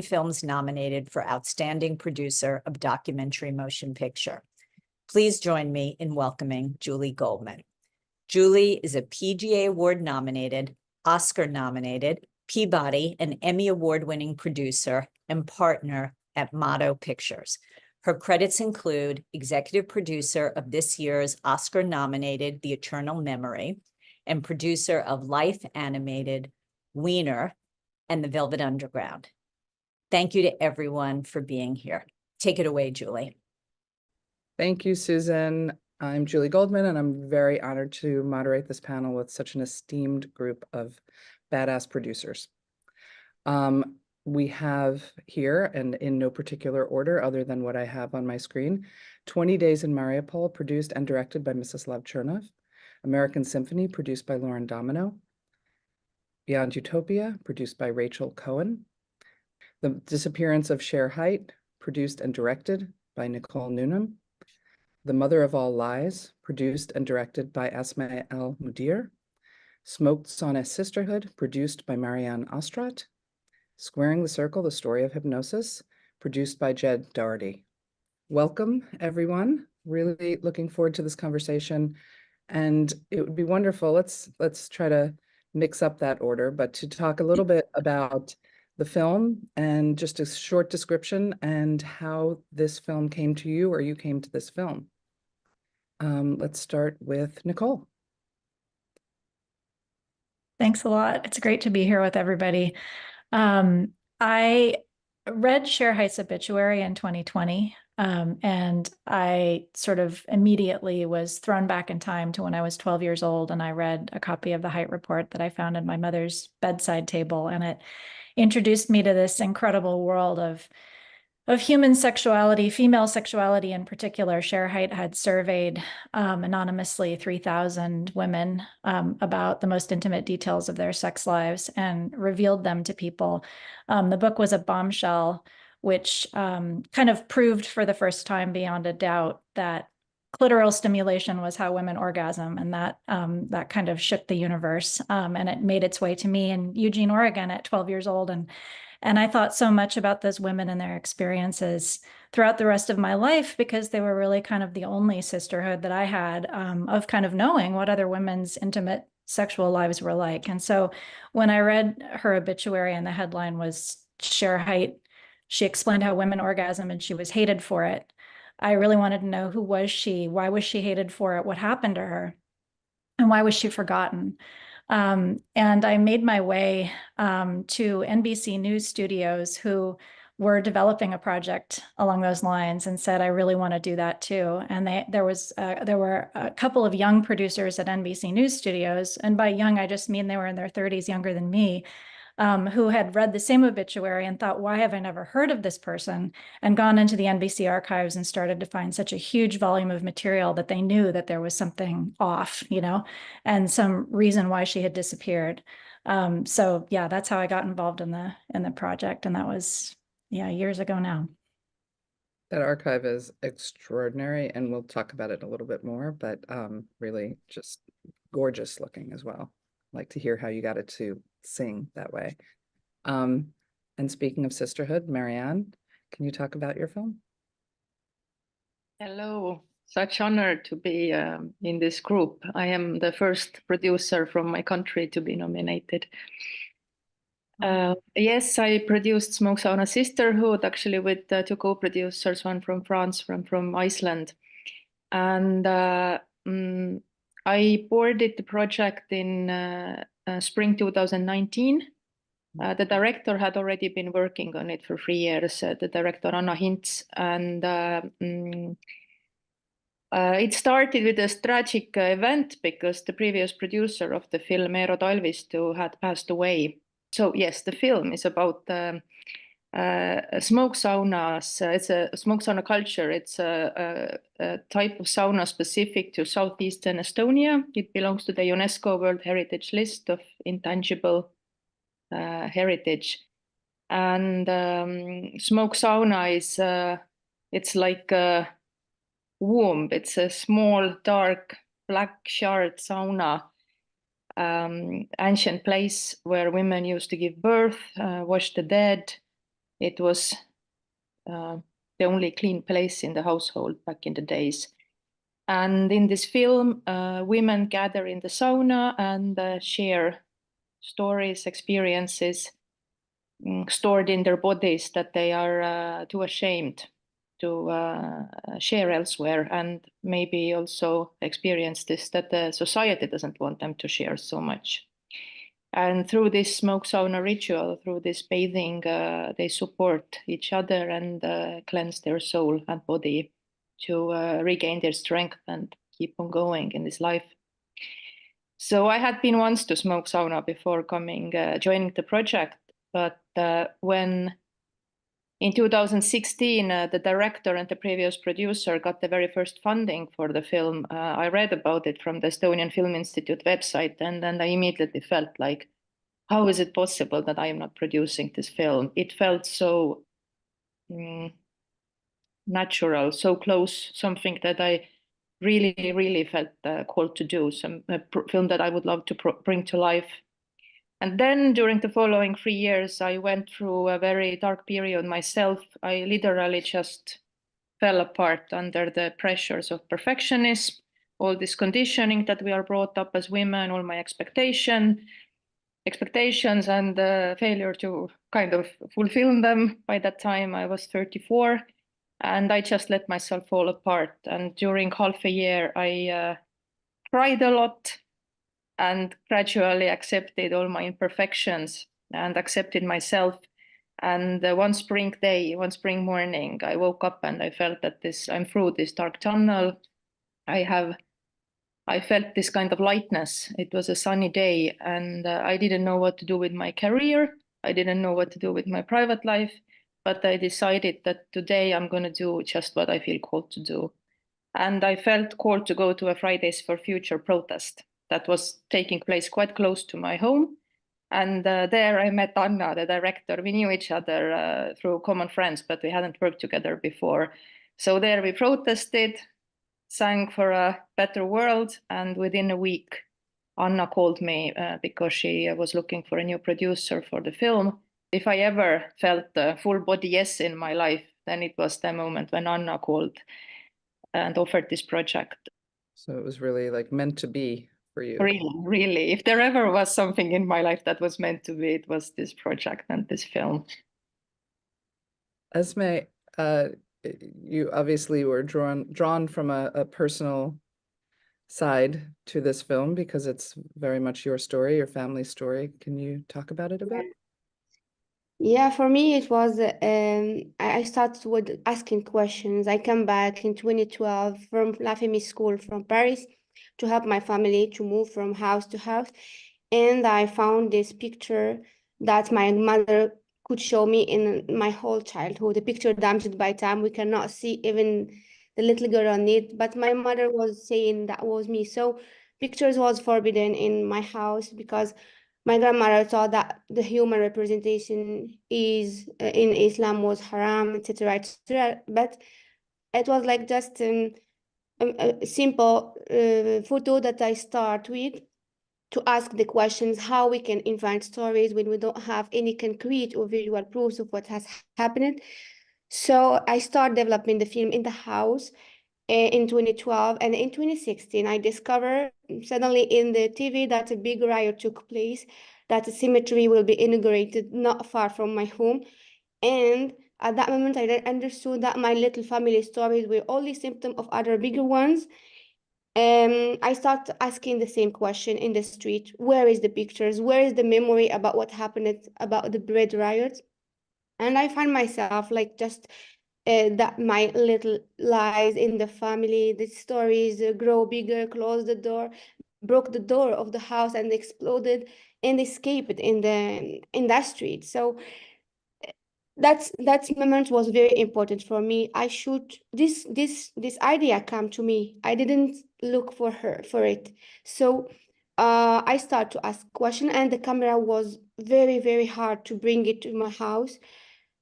films nominated for Outstanding Producer of Documentary Motion Picture. Please join me in welcoming Julie Goldman. Julie is a PGA Award-nominated, Oscar-nominated, Peabody and Emmy Award-winning producer and partner at Motto Pictures. Her credits include executive producer of this year's Oscar-nominated The Eternal Memory and producer of Life Animated, Wiener, and The Velvet Underground. Thank you to everyone for being here. Take it away, Julie. Thank you, Susan. I'm Julie Goldman, and I'm very honored to moderate this panel with such an esteemed group of badass producers. We have here, and in no particular order other than what I have on my screen, 20 Days in Mariupol, produced and directed by Mstyslav Chernov, American Symphony, produced by Lauren Domino, Beyond Utopia, produced by Rachel Cohen, The Disappearance of Shere, Hite, produced and directed by Nicole Newnham, The Mother of All Lies, produced and directed by Asmae Moudir, Smoked Sauna Sisterhood, produced by Marianne Ostrat, Squaring the Circle, The Story of Hipgnosis, produced by Doherty. Welcome, everyone. Really looking forward to this conversation. And it would be wonderful, let's try to mix up that order, but to talk a little bit about the film and just a short description and how this film came to you or you came to this film. Let's start with Nicole. Thanks a lot. It's great to be here with everybody. I read Shere Hite's obituary in 2020, and I sort of immediately was thrown back in time to when I was 12 years old, and I read a copy of the Hite report that I found at my mother's bedside table, and it introduced me to this incredible world of human sexuality, female sexuality in particular. Shere Hite had surveyed anonymously 3,000 women about the most intimate details of their sex lives and revealed them to people. The book was a bombshell, which kind of proved for the first time beyond a doubt that clitoral stimulation was how women orgasm, and that kind of shook the universe. And it made its way to me in Eugene, Oregon at 12 years old. And I thought so much about those women and their experiences throughout the rest of my life, because they were really kind of the only sisterhood that I had of kind of knowing what other women's intimate sexual lives were like. And so when I read her obituary and the headline was Shere Hite, she explained how women orgasm and she was hated for it, I really wanted to know, who was she? Why was she hated for it? What happened to her? And why was she forgotten? And I made my way to NBC News Studios, who were developing a project along those lines, and said, I really want to do that too. And there were a couple of young producers at NBC News Studios, and by young, I just mean they were in their 30s, younger than me, who had read the same obituary and thought, why have I never heard of this person? And gone into the NBC archives and started to find such a huge volume of material that they knew that there was something off, and some reason why she had disappeared. So yeah, that's how I got involved in the project. And that was, years ago now. That archive is extraordinary, and we'll talk about it a little bit more, but really just gorgeous looking as well. I'd like to hear how you got it to sing that way. And speaking of sisterhood, Marianne, can you talk about your film? Hello, such honor to be in this group. I am the first producer from my country to be nominated. Yes, I produced Smoke Sauna Sisterhood, actually with two co-producers, one from France, one from Iceland. And I boarded the project in spring 2019. The director had already been working on it for 3 years, the director Anna Hintz, and it started with a tragic event because the previous producer of the film, Eero Talvistu, had passed away. So yes, the film is about smoke saunas. It's a smoke sauna culture. It's a type of sauna specific to southeastern Estonia. It belongs to the UNESCO World Heritage List of Intangible Heritage. And smoke sauna is it's like a womb. It's a small, dark, black shard sauna, ancient place where women used to give birth, wash the dead, It was the only clean place in the household back in the days. And in this film, women gather in the sauna and share stories, experiences stored in their bodies that they are too ashamed to share elsewhere, and maybe also experience this that the society doesn't want them to share so much. And through this smoke sauna ritual, through this bathing, they support each other and cleanse their soul and body to regain their strength and keep on going in this life. So I had been once to smoke sauna before joining the project, but when in 2016 the director and the previous producer got the very first funding for the film, I read about it from the Estonian Film Institute website, and then I immediately felt like, how is it possible that I am not producing this film? It felt so natural, so close, something that I really, really felt called to do, a film that I would love to bring to life. And then during the following 3 years, I went through a very dark period myself. I literally just fell apart under the pressures of perfectionism, all this conditioning that we are brought up as women, all my expectations and failure to kind of fulfill them. By that time, I was 34. And I just let myself fall apart. And during half a year, I cried a lot and gradually accepted all my imperfections and accepted myself. And one spring morning, I woke up and I felt that I'm through this dark tunnel. I felt this kind of lightness. It was a sunny day, and I didn't know what to do with my career. I didn't know what to do with my private life. But I decided that today I'm going to do just what I feel called to do. And I felt called to go to a Fridays for Future protest that was taking place quite close to my home. And there I met Anna, the director. We knew each other through common friends, but we hadn't worked together before. So there we protested, sang for a better world. And within a week, Anna called me because she was looking for a new producer for the film. If I ever felt a full body yes in my life, then it was the moment when Anna called and offered this project. So it was really like meant to be for you. Really, really. If there ever was something in my life that was meant to be, it was this project and this film. Asmae, you obviously were drawn from a personal side to this film because it's very much your story, your family story. Can you talk about it a bit? Yeah, for me it was I started with asking questions. I came back in 2012 from La Famille School from Paris to help my family to move from house to house, and I found this picture that my mother could show me in my whole childhood. The picture damaged by time, we cannot see even the little girl on it, but my mother was saying that was me. So pictures was forbidden in my house because my grandmother thought that the human representation is in Islam was haram, etc., etc. But it was like just a simple photo that I start with to ask the questions how we can invent stories when we don't have any concrete or visual proofs of what has happened. So I start developing the film in the house in 2012, and in 2016 I discovered suddenly in the TV that a big riot took place, that a cemetery will be inaugurated not far from my home. And at that moment I understood that my little family stories were only symptom of other bigger ones. I start asking the same question in the street: where is the pictures, where is the memory about what happened about the bread riots? And I find myself like just that my little lies in the family, the stories grow bigger, close the door, broke the door of the house and exploded and escaped in that street. So that moment was very important for me. I should this idea come to me. I didn't look for it. So I start to ask question, and the camera was very, very hard to bring it to my house.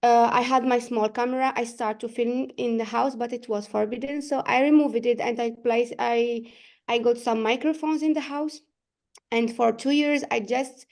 I had my small camera. I start to film in the house, but it was forbidden. So I removed it and I got some microphones in the house. And for 2 years, I just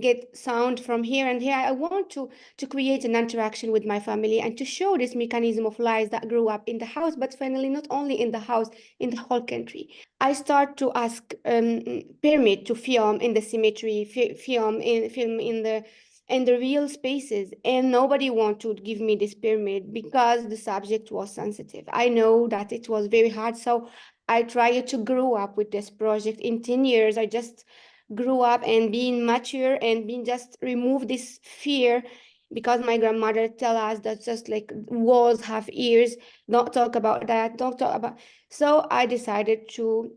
get sound from here and here. I want to create an interaction with my family and to show this mechanism of lies that grew up in the house, but finally not only in the house, in the whole country. I start to ask permit to film in the cemetery, film in the real spaces, and nobody want to give me this permit because the subject was sensitive. I know that it was very hard, so I tried to grow up with this project. In 10 years, I just grew up and being mature and being just remove this fear, because my grandmother tell us that just like walls have ears, don't talk about that, don't talk about. So I decided to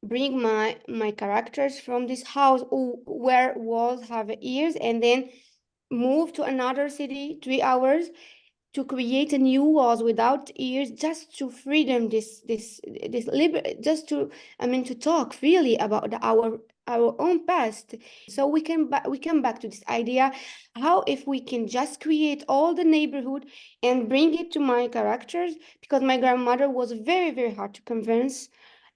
bring my characters from this house where walls have ears, and then move to another city 3 hours to create a new walls without ears, just to freedom this just to, I mean, to talk freely about our own past. So we come back to this idea, how if we can just create all the neighborhood and bring it to my characters, because my grandmother was very, very hard to convince.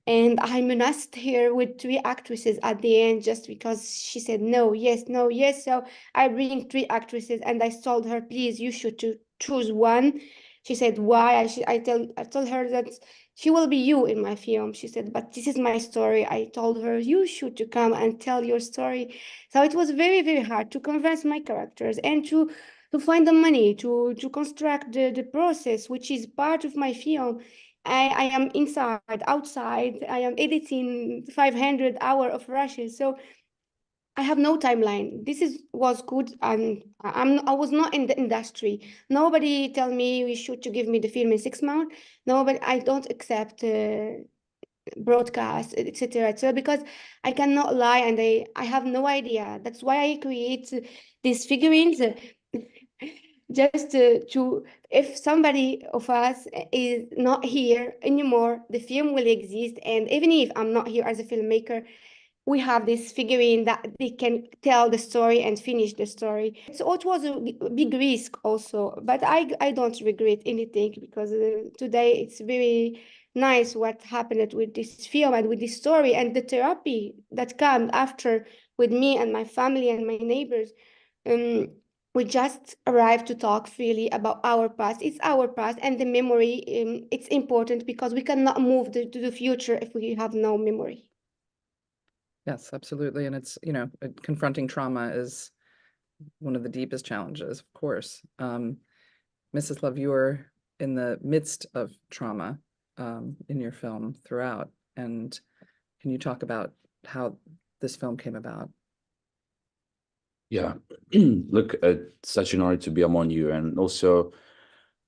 And I menaced her with 3 actresses at the end, just because she said no, yes, no, yes. So I bring 3 actresses and I told her, please, you should choose one. She said, why? I told her that she will be you in my film. She said, but this is my story. I told her, you should to come and tell your story. So it was very, very hard to convince my characters and to find the money to construct the process, which is part of my film. I am inside, outside. I am editing 500 hours of rushes. So I have no timeline. Was good, and I was not in the industry. Nobody tell me we should to give me the film in 6 months. Nobody. I don't accept broadcast, etc. etc. Because I cannot lie, and I have no idea. That's why I create these figurines. Just to, if somebody of us is not here anymore, the film will exist. And even if I'm not here as a filmmaker, we have this figurine that they can tell the story and finish the story. So it was a big risk also, but I don't regret anything, because today it's very nice what happened with this film and with this story, and the therapy that comes after with me and my family and my neighbors. We just arrived to talk freely about our past. It's our past, and the memory, it's important, because we cannot move to the future if we have no memory. Yes, absolutely. And it's, you know, confronting trauma is one of the deepest challenges, of course. Mstyslav, you're in the midst of trauma in your film throughout. And can you talk about how this film came about? Yeah, look, it's such an honor to be among you. And also,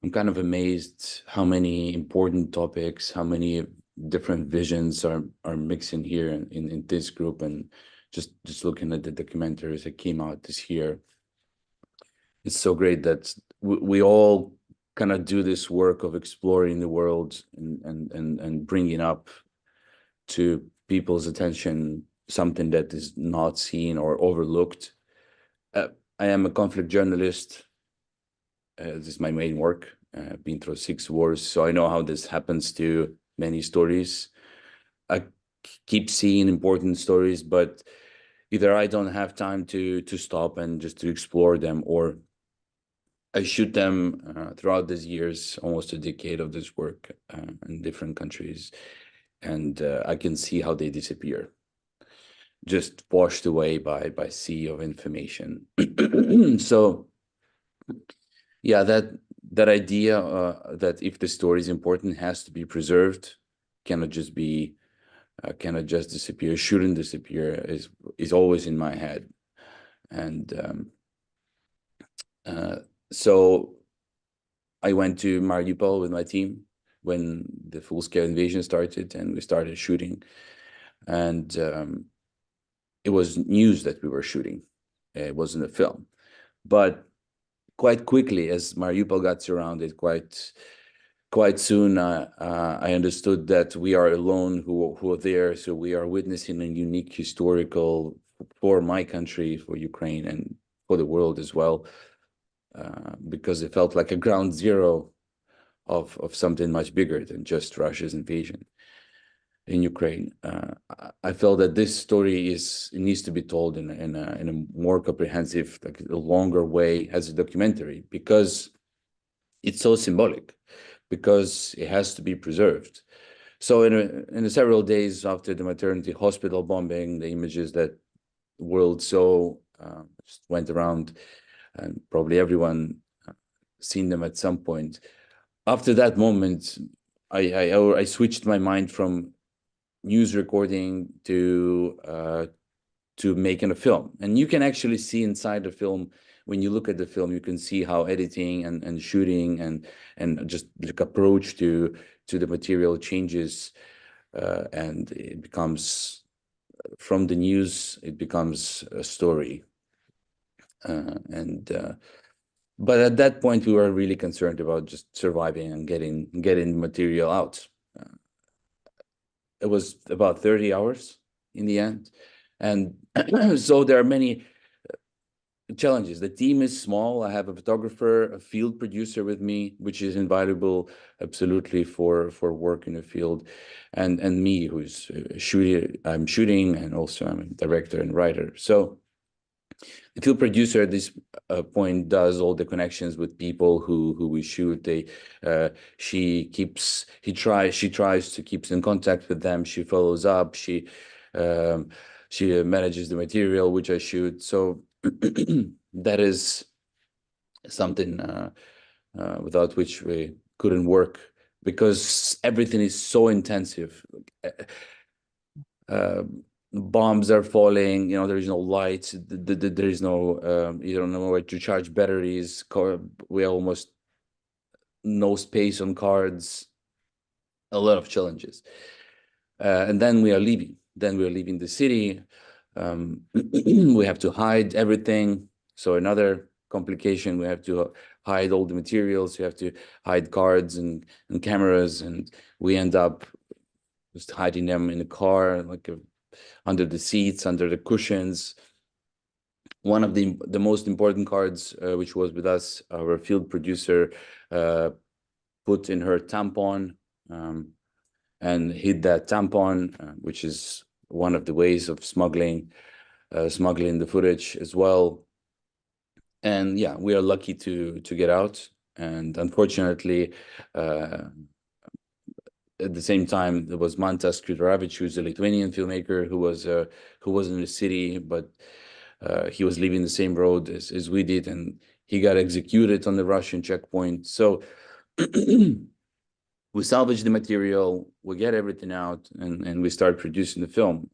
I'm kind of amazed how many important topics, how many different visions are mixing here in this group. And just looking at the documentaries that came out this year, it's so great that we all kind of do this work of exploring the world and bringing up to people's attention something that is not seen or overlooked. I am a conflict journalist. This is my main work. I've been through 6 wars, so I know how this happens to many stories. I keep seeing important stories, but either I don't have time to stop and just to explore them, or I shoot them throughout these years, almost a decade of this work in different countries, and I can see how they disappear, just washed away by sea of information. So yeah, that idea that if the story is important, has to be preserved, cannot just disappear, shouldn't disappear, is always in my head. And so I went to Mariupol with my team when the full-scale invasion started, and we started shooting. And it was news that we were shooting. It wasn't a film. But quite quickly, as Mariupol got surrounded, quite soon, I understood that we are alone who are there. So we are witnessing a unique historical, for my country, for Ukraine, and for the world as well, because it felt like a ground zero of something much bigger than just Russia's invasion. in Ukraine. I felt that this story needs to be told in a more comprehensive, like a longer way as a documentary, because it's so symbolic, because it has to be preserved. So in the several days after the maternity hospital bombing, the images that the world saw just went around, and probably everyone seen them at some point. After that moment, I switched my mind from news recording to making a film. And you can actually see inside the film, when you look at the film, you can see how editing and shooting and just like approach to the material changes, and it becomes, from the news, it becomes a story. But at that point, we were really concerned about just surviving and getting material out. It was about 30 hours in the end. And so there are many challenges. The team is small. I have a photographer, a field producer with me, which is invaluable, absolutely, for work in the field, and me, who's shooting. I'm shooting, and also I'm a director and writer. So the field producer at this point does all the connections with people who we shoot. She tries to keep in contact with them. She follows up. She manages the material which I shoot. So that is something without which we couldn't work, because everything is so intensive. Bombs are falling, there is no lights, there is no, you don't know where to charge batteries. We have almost no space on cards, a lot of challenges. And then we are leaving. Then we are leaving the city. We have to hide everything. So another complication, we have to hide all the materials. We have to hide cards and cameras, and we end up just hiding them in the car, like under the seats, under the cushions. One of the most important cards, which was with us, our field producer put in her tampon and hid that tampon, which is one of the ways of smuggling the footage as well. And yeah, we are lucky to get out. And unfortunately, at the same time, there was Mantas Kridoravic, who's a Lithuanian filmmaker who was in the city, but he was leaving the same road as we did, and he got executed on the Russian checkpoint. So we salvage the material, we get everything out, and we start producing the film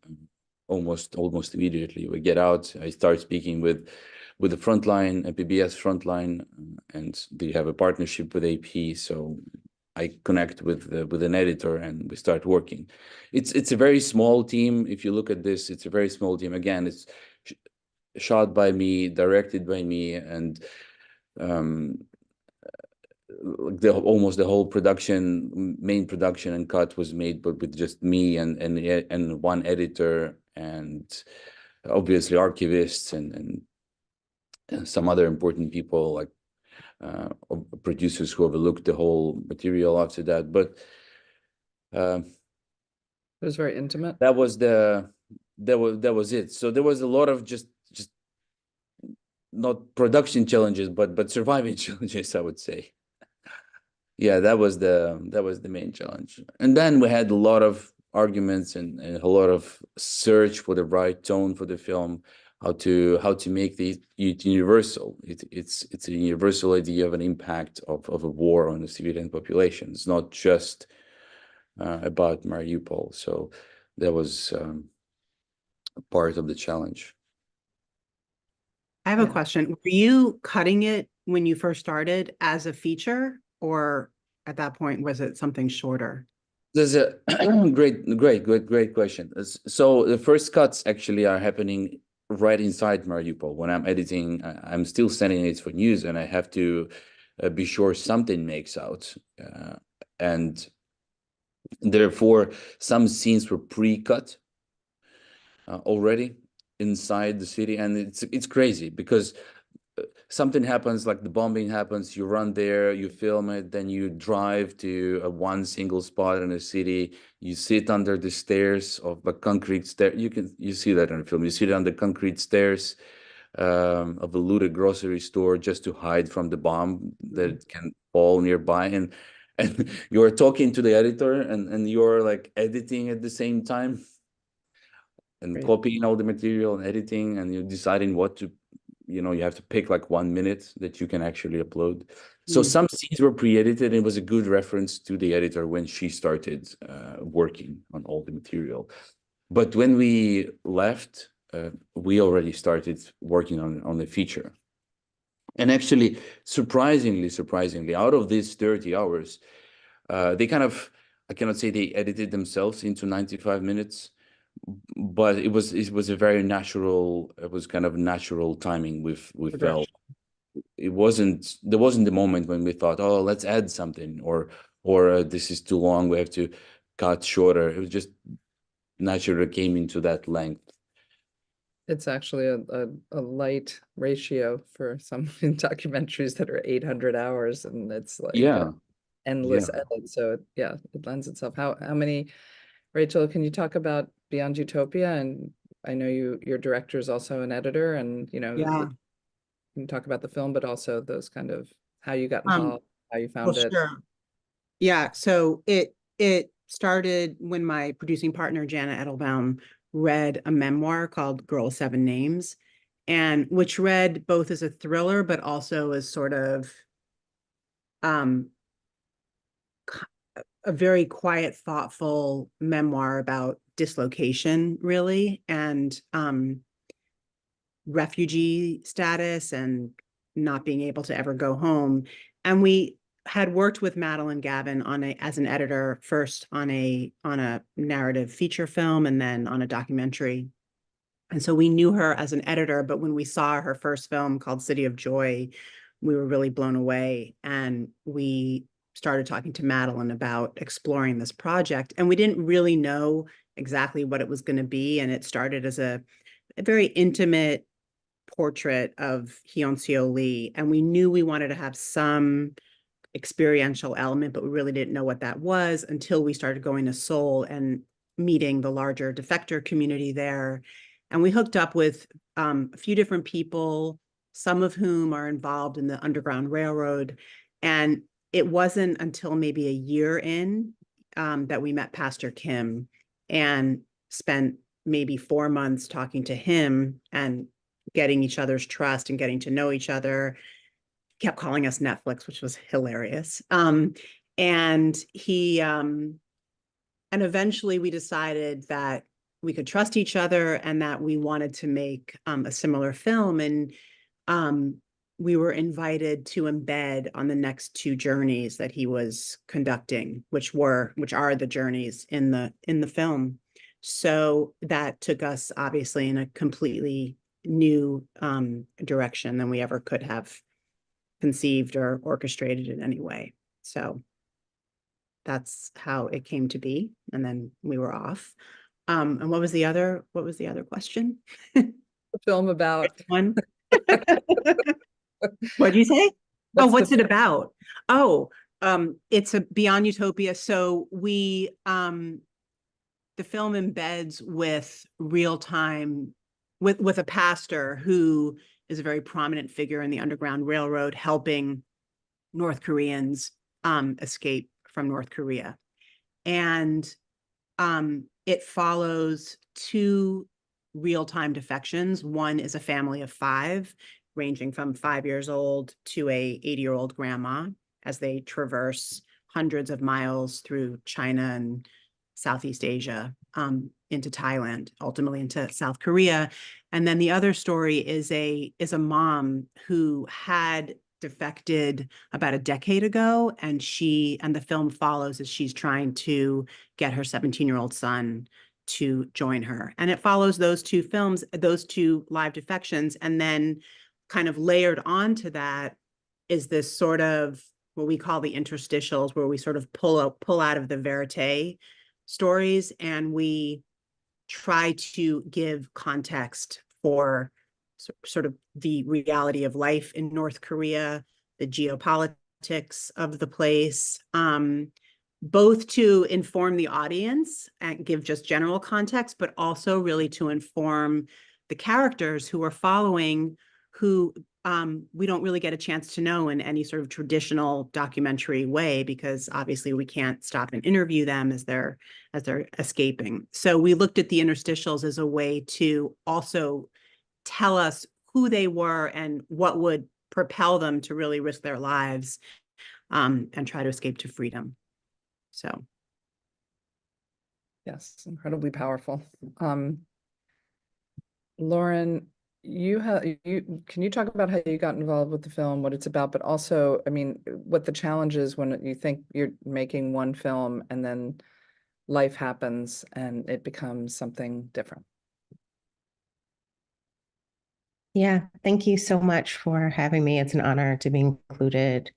almost immediately. We get out. I start speaking with the frontline, a PBS frontline, and they have a partnership with AP. So I connect with an editor, and we start working. It's a very small team. If you look at this, it's a very small team. Again, it's shot by me, directed by me, and almost the whole main production and cut was made, but with just me and one editor, and obviously archivists and some other important people, like producers who overlooked the whole material after that. But It was very intimate. that was it. So there was a lot of just not production challenges, but surviving challenges, I would say. Yeah, that was the main challenge. And then we had a lot of arguments and a lot of search for the right tone for the film, how to make it universal. It's a universal idea of an impact of a war on the civilian population. It's not just about Mariupol. So that was part of the challenge. I have a question. Were you cutting it when you first started as a feature, or at that point was it something shorter? There's a great question. So the first cuts actually are happening right inside Mariupol. When I'm editing, I'm still sending it for news, and I have to be sure something makes out. And therefore, some scenes were pre-cut already inside the city, and it's crazy because something happens, like the bombing happens, you run there, you film it, then you drive to one single spot in a city, you sit under the stairs of a concrete stair. You see that in the film. You sit on the concrete stairs of a looted grocery store just to hide from the bomb that can fall nearby, and you're talking to the editor, and you're like editing at the same time and Great. copying all the material and editing, and you're deciding what to, you have to pick like 1 minute that you can actually upload. So some scenes were pre-edited, and it was a good reference to the editor when she started working on all the material. But when we left, we already started working on the feature. And actually, surprisingly, out of these 30 hours, they kind of, I cannot say they edited themselves into 95 minutes, but it was a very natural, it was kind of natural timing with Val. There wasn't the moment when we thought, oh, let's add something, or this is too long, we have to cut shorter. It was just naturally came into that length. It's actually a light ratio for some documentaries that are 800 hours, and it's like endless edit. So it lends itself. How many, Rachel, can you talk about Beyond Utopia? And I know your director is also an editor, and you can talk about the film, but also those kind of how you got involved, how you found it. Sure. Yeah, so it started when my producing partner Jana Edelbaum read a memoir called Girl 7 Names, and which read both as a thriller but also as sort of a very quiet, thoughtful memoir about dislocation, really, and refugee status and not being able to ever go home. And we had worked with Madeline Gavin as an editor, first on a narrative feature film and then on a documentary. And so we knew her as an editor, but when we saw her first film called City of Joy, we were really blown away. And we started talking to Madeline about exploring this project. And we didn't really know exactly what it was going to be. And it started as a very intimate portrait of Hyun-Seo Lee. And we knew we wanted to have some experiential element, but we really didn't know what that was until we started going to Seoul and meeting the larger defector community there. And we hooked up with a few different people, some of whom are involved in the Underground Railroad. And it wasn't until maybe a year in that we met Pastor Kim and spent maybe 4 months talking to him and getting each other's trust and getting to know each other. Kept calling us Netflix, which was hilarious. And he, and eventually we decided that we could trust each other and that we wanted to make a similar film. And we were invited to embed on the next 2 journeys that he was conducting, which are the journeys in the film. So that took us obviously in a completely new direction than we ever could have conceived or orchestrated in any way. So that's how it came to be. And then we were off. And what was the other question? The film about one. What did you say? What's it about? It's a Beyond Utopia. So we the film embeds with real time with a pastor who is a very prominent figure in the Underground Railroad, helping North Koreans escape from North Korea. And it follows 2 real-time defections. One is a family of 5, ranging from 5 years old to a 80-year-old grandma, as they traverse hundreds of miles through China and Southeast Asia into Thailand, ultimately into South Korea. And then the other story is a mom who had defected about a decade ago, and the film follows as she's trying to get her 17-year-old son to join her. And it follows those 2 films, those 2 live defections, and then kind of layered onto that is this sort of what we call the interstitials, where we sort of pull out of the verite stories, and we try to give context for sort of the reality of life in North Korea, the geopolitics of the place, both to inform the audience and give just general context, but also really to inform the characters who are following, who we don't really get a chance to know in any sort of traditional documentary way, because obviously we can't stop and interview them as they're escaping. So we looked at the interstitials as a way to also tell us who they were and what would propel them to really risk their lives and try to escape to freedom. So. Yes, incredibly powerful. Lauren, can you talk about how you got involved with the film, what it's about, but also, I mean, what the challenge is when you think you're making one film and then life happens and it becomes something different? Yeah, thank you so much for having me. It's an honor to be included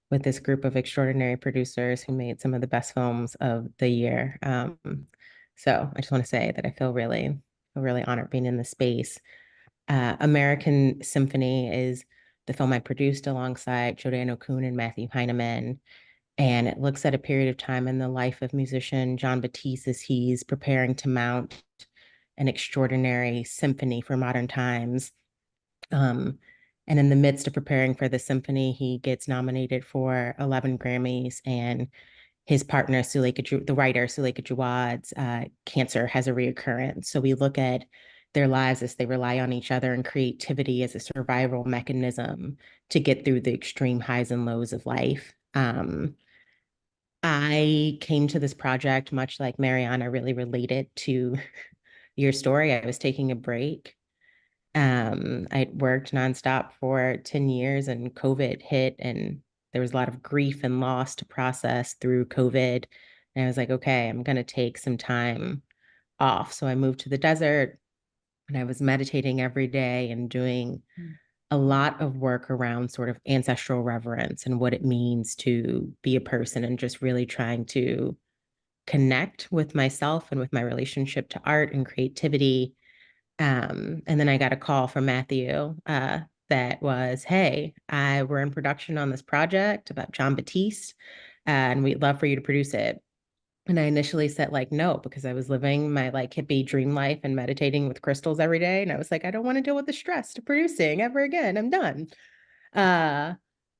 with this group of extraordinary producers who made some of the best films of the year. So I just want to say that I feel really honored being in this space. American Symphony is the film I produced alongside Giordano Kuhn and Matthew Heineman. And it looks at a period of time in the life of musician Jon Batiste as he's preparing to mount an extraordinary symphony for modern times. And in the midst of preparing for the symphony, he gets nominated for 11 Grammys, and his partner, the writer Suleika Jawad's cancer has a reoccurrence. So we look at their lives as they rely on each other and creativity as a survival mechanism to get through the extreme highs and lows of life. I came to this project much like Marianne. I really related to your story. I was taking a break. I'd worked nonstop for 10 years and COVID hit, and there was a lot of grief and loss to process through COVID. And I was like, okay, I'm going to take some time off. So I moved to the desert and I was meditating every day and doing a lot of work around sort of ancestral reverence and what it means to be a person, and just really trying to connect with myself and with my relationship to art and creativity. And then I got a call from Matthew that was, hey, we're in production on this project about Jon Batiste, and we'd love for you to produce it. And I initially said like, no, because I was living my like hippie dream life and meditating with crystals every day. And I was like, I don't want to deal with the stress of producing ever again. I'm done. And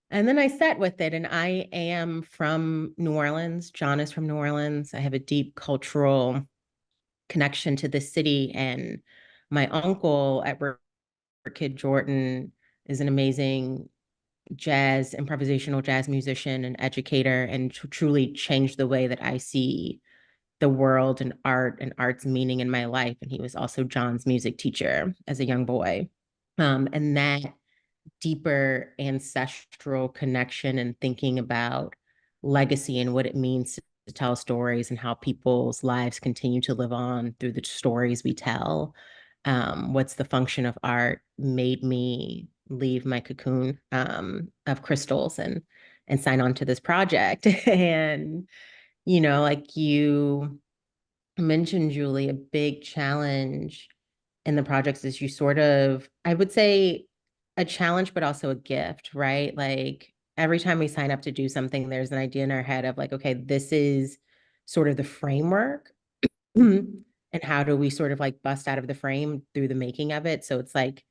then I sat with it, and I am from New Orleans. Jon is from New Orleans. I have a deep cultural connection to this city, and my uncle at Kid Jordan is an amazing improvisational jazz musician and educator, and truly changed the way that I see the world and art's meaning in my life. And he was also Jon's music teacher as a young boy. And that deeper ancestral connection and thinking about legacy and what it means to tell stories and how people's lives continue to live on through the stories we tell. What's the function of art made me leave my cocoon of crystals and sign on to this project. And, you know, like you mentioned, Julie, a big challenge in the projects is you sort of, I would say, a challenge, but also a gift, right? Like every time we sign up to do something, there's an idea in our head of like, okay, this is sort of the framework. And how do we sort of like bust out of the frame through the making of it? So it's like,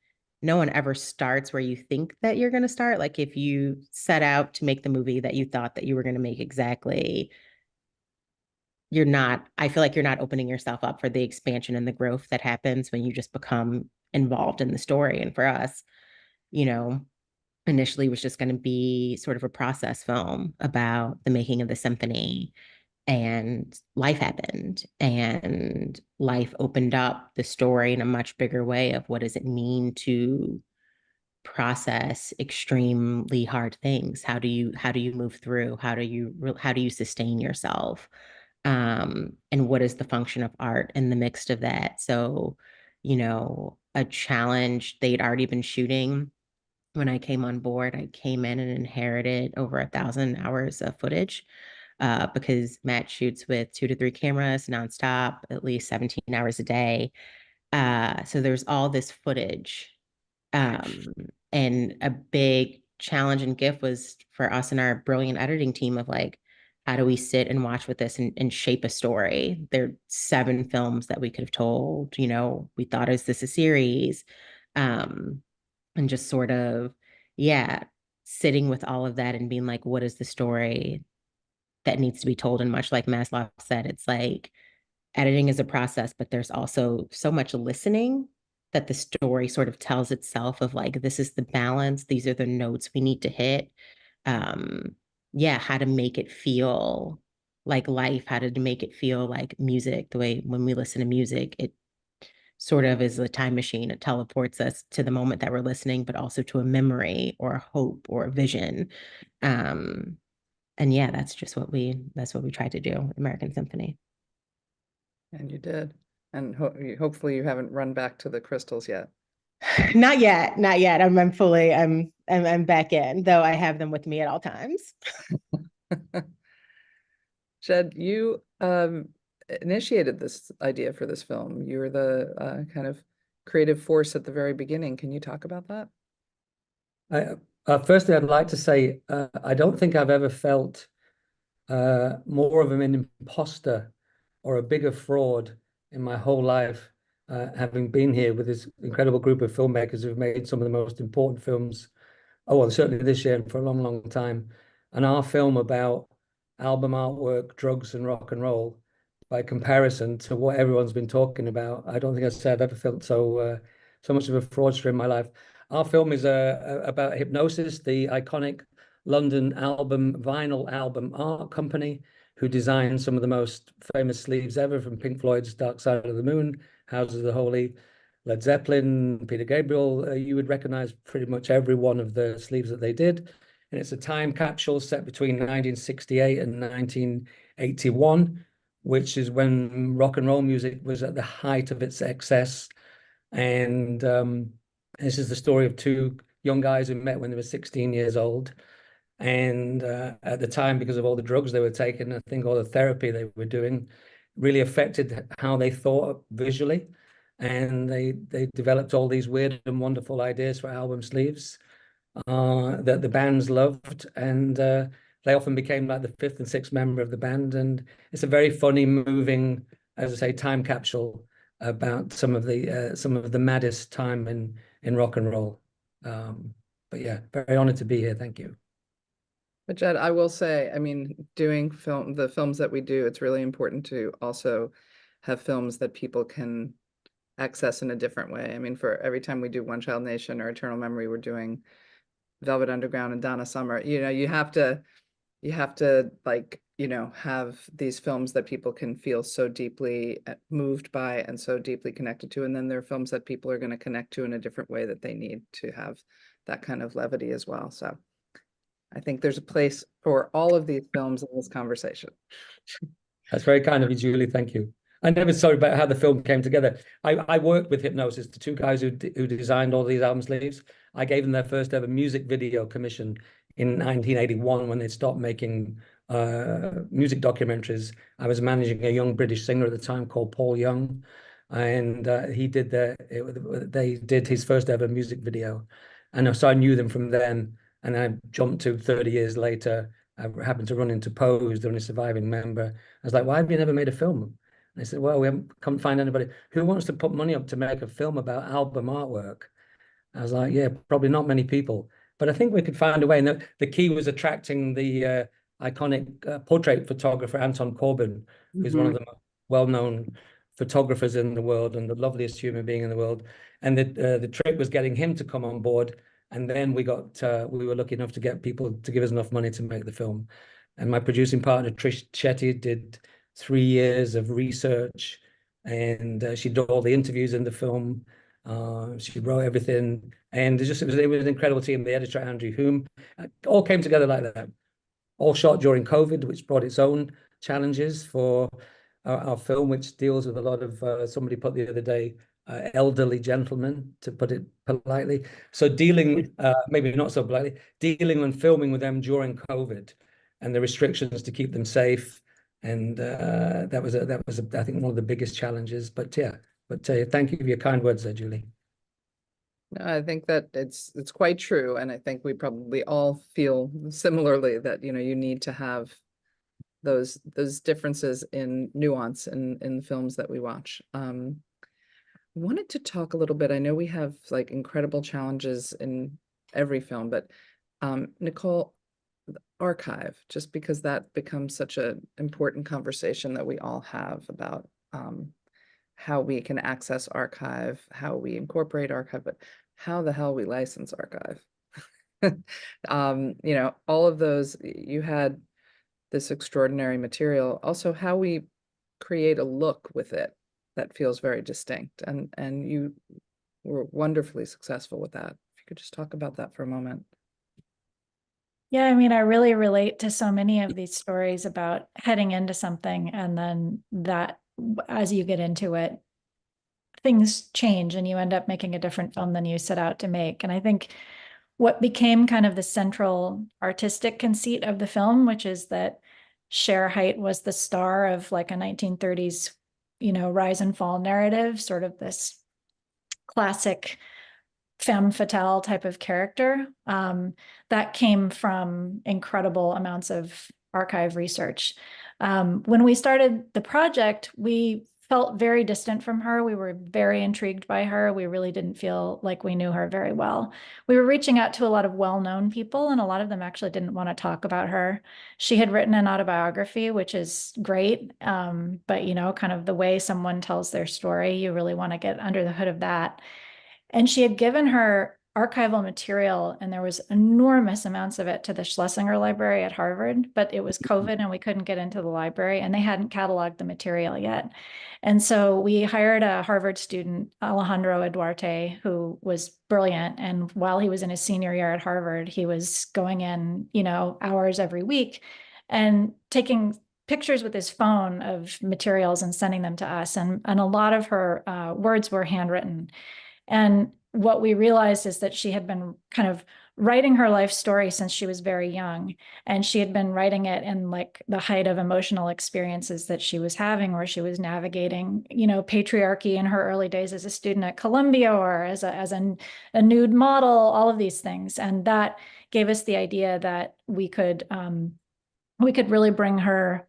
no one ever starts where you think that you're going to start. Like if you set out to make the movie that you thought that you were going to make exactly, I feel like you're not opening yourself up for the expansion and the growth that happens when you just become involved in the story. And for us, you know, initially was just going to be sort of a process film about the making of the symphony. And life happened, and life opened up the story in a much bigger way of what does it mean to process extremely hard things? How do you move through? How do you sustain yourself? And what is the function of art in the midst of that? So, you know, a challenge. They'd already been shooting when I came on board. I came in and inherited over 1,000 hours of footage. Because Matt shoots with 2 to 3 cameras nonstop, at least 17 hours a day. So there's all this footage And a big challenge and gift was for us and our brilliant editing team of like, how do we sit and watch with this and shape a story? There are 7 films that we could have told, you know, we thought, is this a series? And just sort of, yeah, sitting with all of that and being like, what is the story that needs to be told? And much like Mstyslav said, it's like editing is a process, but there's also so much listening that the story sort of tells itself of like, this is the balance, these are the notes we need to hit. Yeah, how to make it feel like life, how to make it feel like music, the way when we listen to music, it sort of is a time machine. It teleports us to the moment that we're listening, but also to a memory or a hope or a vision. And yeah, that's what we tried to do with American Symphony. And you did. And hopefully you haven't run back to the crystals yet. Not yet. I'm back in, though I have them with me at all times. Jed, you initiated this idea for this film. You were the kind of creative force at the very beginning. Can you talk about that? Firstly, I'd like to say I don't think I've ever felt more of an imposter or a bigger fraud in my whole life, having been here with this incredible group of filmmakers who've made some of the most important films, well, certainly this year and for a long, long time. And our film about album artwork, drugs, and rock and roll, by comparison to what everyone's been talking about, I don't think I've ever felt so much of a fraudster in my life. Our film is about Hipgnosis, the iconic London vinyl album art company, who designed some of the most famous sleeves ever, from Pink Floyd's Dark Side of the Moon, Houses of the Holy, Led Zeppelin, Peter Gabriel. You would recognize pretty much every one of the sleeves that they did. And it's a time capsule set between 1968 and 1981, which is when rock and roll music was at the height of its excess. And this is the story of 2 young guys who met when they were 16 years old. And at the time, because of all the drugs they were taking, I think all the therapy they were doing really affected how they thought visually. And they developed all these weird and wonderful ideas for album sleeves that the bands loved. And they often became like the 5th and 6th member of the band. And it's a very funny, moving, as I say, time capsule about some of the maddest time in rock and roll. But yeah, very honored to be here. Thank you. But Jed, I will say, I mean, doing the films that we do, it's really important to also have films that people can access in a different way. I mean, for every time we do One Child Nation or Eternal Memory, we're doing Velvet Underground and Donna Summer. You know, you have to like, you know, have these films that people can feel so deeply moved by and so deeply connected to. And then there are films that people are going to connect to in a different way that they need to have that kind of levity as well. So I think there's a place for all of these films in this conversation. That's very kind of you, Julie. Thank you. I never sorry about how the film came together. I worked with Hipgnosis, the 2 guys who designed all these album sleeves. I gave them their first ever music video commission in 1981 when they stopped making music documentaries. I was managing a young British singer at the time called Paul Young, and they did his first ever music video. And so I knew them from then. And I jumped to 30 years later. I happened to run into Pose, the only surviving member. I was like, why have you never made a film? And they said, well, we can't find anybody who wants to put money up to make a film about album artwork. I was like, yeah, probably not many people. But I think we could find a way. And the key was attracting the iconic portrait photographer, Anton Corbijn, who's one of the most well-known photographers in the world and the loveliest human being in the world. And the trick was getting him to come on board. And then we were lucky enough to get people to give us enough money to make the film. And my producing partner, Trish Chetty, did 3 years of research, and she did all the interviews in the film. She wrote everything, and it was an incredible team. The editor, Andrew Hume, all came together like that. All shot during COVID, which brought its own challenges for our film, which deals with a lot of, somebody put the other day, elderly gentlemen, to put it politely. So dealing, maybe not so politely, dealing and filming with them during COVID and the restrictions to keep them safe. And that was I think, one of the biggest challenges. But yeah, thank you for your kind words there, Julie. No, I think that it's quite true, and I think we probably all feel similarly that, you know, you need to have those differences in nuance in the films that we watch. Wanted to talk a little bit. I know we have like incredible challenges in every film, but Nicole, the archive, just because that becomes such an important conversation that we all have about how we can access archive, how we incorporate archive, but how the hell we license archive. You know, all of those, you had this extraordinary material, also how we create a look with it that feels very distinct, and you were wonderfully successful with that. If you could just talk about that for a moment. Yeah, I mean, I really relate to so many of these stories about heading into something, and then that as you get into it, things change and you end up making a different film than you set out to make. And I think what became kind of the central artistic conceit of the film, which is that Shere Hite was the star of like a 1930s, you know, rise and fall narrative, sort of this classic femme fatale type of character, that came from incredible amounts of archive research. When we started the project, we felt very distant from her. We were very intrigued by her. We really didn't feel like we knew her very well. We were reaching out to a lot of well-known people, and a lot of them actually didn't want to talk about her. She had written an autobiography, which is great, but you know, kind of the way someone tells their story, you really want to get under the hood of that. And she had given her archival material, and there was enormous amounts of it, to the Schlesinger Library at Harvard, but it was COVID and we couldn't get into the library, and they hadn't cataloged the material yet. And so we hired a Harvard student, Alejandro Duarte, who was brilliant. And while he was in his senior year at Harvard, he was going in, you know, hours every week and taking pictures with his phone of materials and sending them to us. And a lot of her words were handwritten. And what we realized is that she had been kind of writing her life story since she was very young. And she had been writing it in like the height of emotional experiences that she was having, where she was navigating, you know, patriarchy in her early days as a student at Columbia, or as a nude model, all of these things. And that gave us the idea that we could really bring her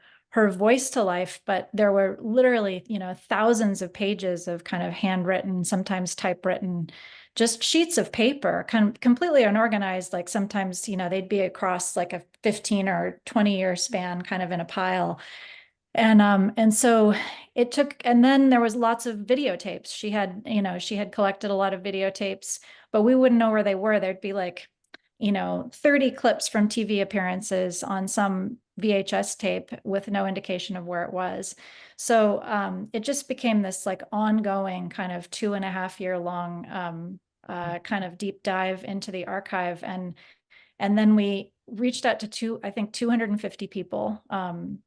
voice to life. But there were literally, you know, thousands of pages of kind of handwritten, sometimes typewritten, just sheets of paper, kind of completely unorganized. Like sometimes, you know, they'd be across like a 15 or 20-year span, kind of in a pile. And so it took, and then there was lots of videotapes. She had collected a lot of videotapes, but we wouldn't know where they were. There'd be like, you know, 30 clips from TV appearances on some VHS tape with no indication of where it was. So it just became this like ongoing kind of 2.5-year long kind of deep dive into the archive. And then we reached out to I think 250 people,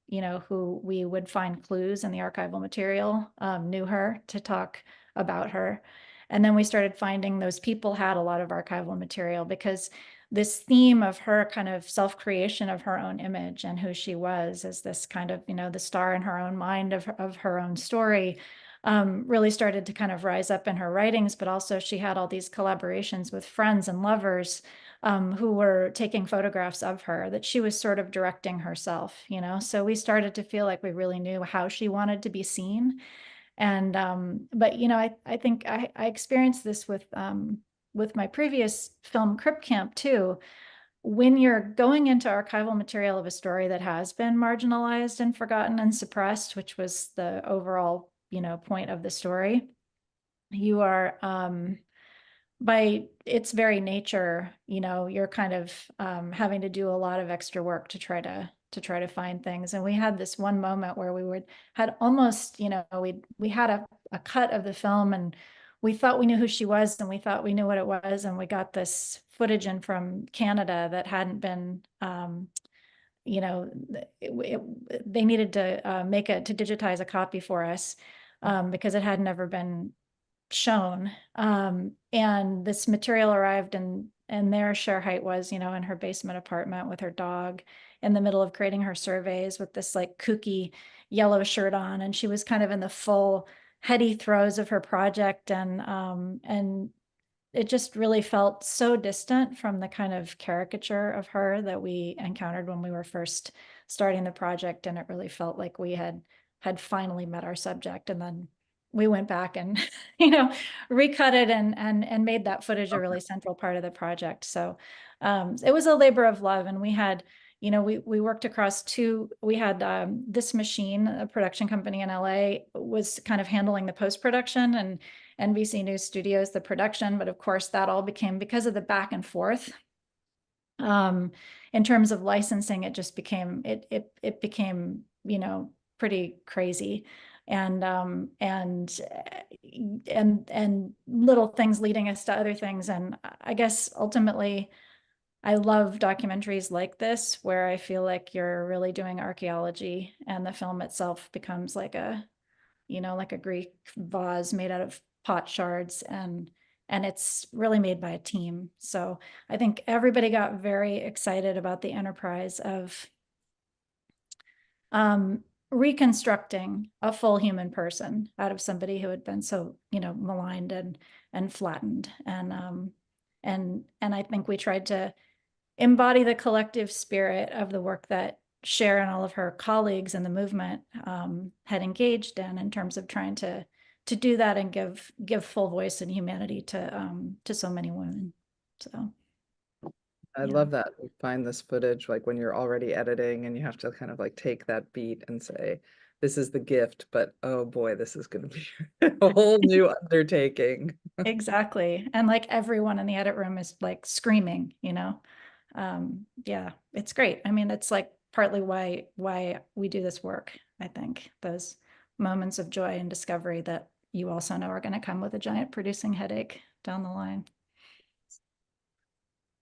you know, who we would find clues in the archival material, knew her, to talk about her. And then we started finding those people had a lot of archival material, because this theme of her kind of self-creation of her own image and who she was as this kind of, you know, the star in her own mind of her own story, really started to kind of rise up in her writings. But also she had all these collaborations with friends and lovers who were taking photographs of her, that she was sort of directing herself, you know. So we started to feel like we really knew how she wanted to be seen. And but you know, I think I experienced this with my previous film Crip Camp too. When you're going into archival material of a story that has been marginalized and forgotten and suppressed, which was the overall, you know, point of the story, you are by its very nature, you know, you're kind of having to do a lot of extra work to try to find things. And we had this one moment where we had almost, you know, we had a cut of the film, and we thought we knew who she was, and we thought we knew what it was, and we got this footage in from Canada that hadn't been, you know, they needed to to digitize a copy for us because it had never been shown. And this material arrived, and there Shere Hite was, you know, in her basement apartment with her dog, in the middle of creating her surveys, with this like kooky yellow shirt on, and she was kind of in the full heady throes of her project. And it just really felt so distant from the kind of caricature of her that we encountered when we were first starting the project. And it really felt like we had finally met our subject. And then we went back and, recut it and made that footage a really central part of the project. So it was a labor of love. And we had, we worked across we had This Machine, a production company in LA, was kind of handling the post-production, and NBC News Studios, the production. But of course, that all became, because of the back and forth, in terms of licensing, it just became, it became, pretty crazy. And little things leading us to other things. And I guess ultimately, I love documentaries like this, where I feel like you're really doing archaeology, and the film itself becomes like a Greek vase made out of pot shards, and it's really made by a team. So I think everybody got very excited about the enterprise of reconstructing a full human person out of somebody who had been so, maligned and flattened. And I think we tried to embody the collective spirit of the work that Shere and all of her colleagues in the movement had engaged in terms of trying to do that and give full voice and humanity to so many women. So I love that. We find this footage like when you're already editing and you have to kind of like take that beat and say, this is the gift, but oh boy, this is going to be a whole new undertaking. Exactly. And like everyone in the edit room is like screaming, yeah, it's great. I mean, it's like partly why we do this work. I think those moments of joy and discovery that you also know are going to come with a giant producing headache down the line.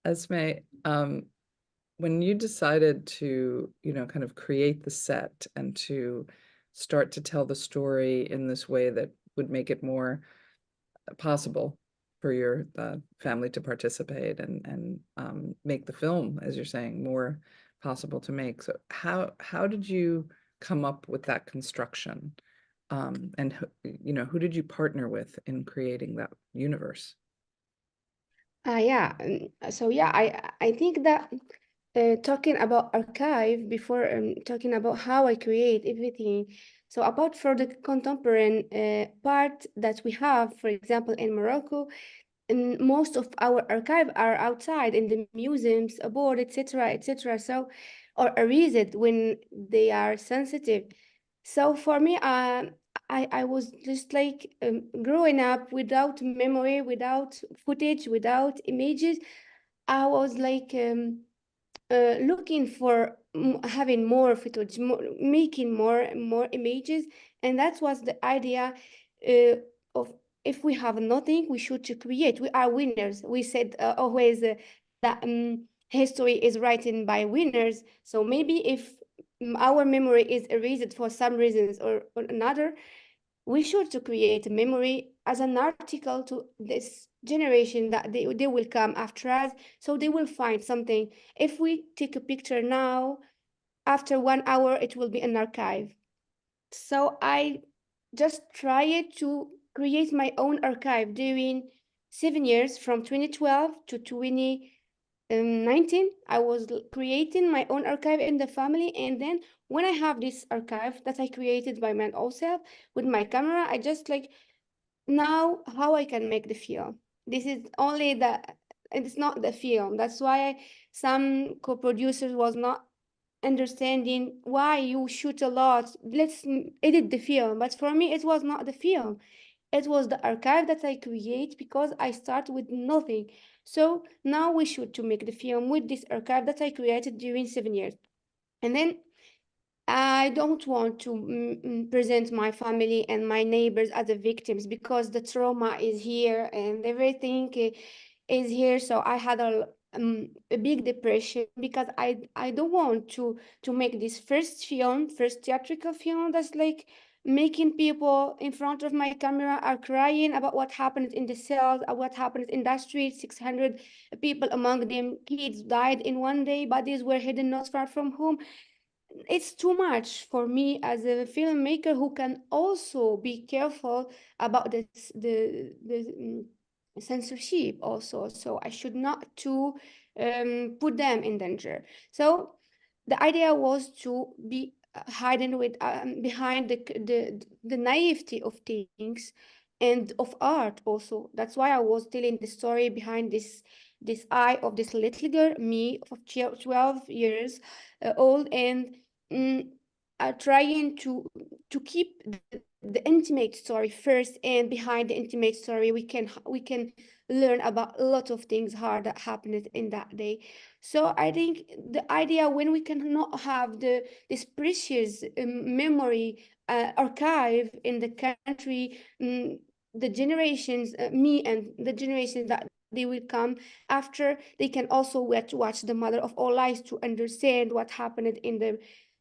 Asmae, when you decided to, kind of create the set and to start to tell the story in this way that would make it more possible for your family to participate and make the film, as you're saying, more possible to make. So how did you come up with that construction? And who did you partner with in creating that universe? Yeah. So yeah, I think that talking about archive before talking about how I create everything. So about for the contemporary part that we have, for example, in Morocco, and most of our archive are outside in the museums, abroad, etc., etc. So, or erased when they are sensitive. So for me, I was just like growing up without memory, without footage, without images. I was like looking for having more footage, making more images, and that was the idea of if we have nothing, we should to create. We are winners. We said always that history is written by winners. So maybe if our memory is erased for some reasons or another, we should to create a memory as an article to this generation that they will come after us, so they will find something. If we take a picture now, after 1 hour, it will be an archive. So I just tried to create my own archive during 7 years, from 2012 to 2019. I was creating my own archive in the family, and then when I have this archive that I created by myself with my camera, I just like, now how I can make the film. This is only it's not the film. That's why some co-producers was not understanding why you shoot a lot. Let's edit the film. But for me, it was not the film. It was the archive that I create because I start with nothing. So now we shoot to make the film with this archive that I created during 7 years. And then I don't want to present my family and my neighbors as the victims, because the trauma is here and everything is here. So I had a big depression, because I don't want to make this first theatrical film that's like making people in front of my camera are crying about what happened in the cells, what happened in that street. 600 people, among them kids, died in one day. Bodies were hidden not far from home. It's too much for me as a filmmaker who can also be careful about the censorship also. So I should not to put them in danger. So the idea was to be hidden with behind the naivety of things and of art also. That's why I was telling the story behind this eye of this little girl, me of 12 years old, and trying to keep the intimate story first, and behind the intimate story we can learn about a lot of things hard that happened in that day. So I think the idea, when we cannot have this precious memory archive in the country, the generations, me and the generations that they will come after, they can also watch the mother of all lies to understand what happened in the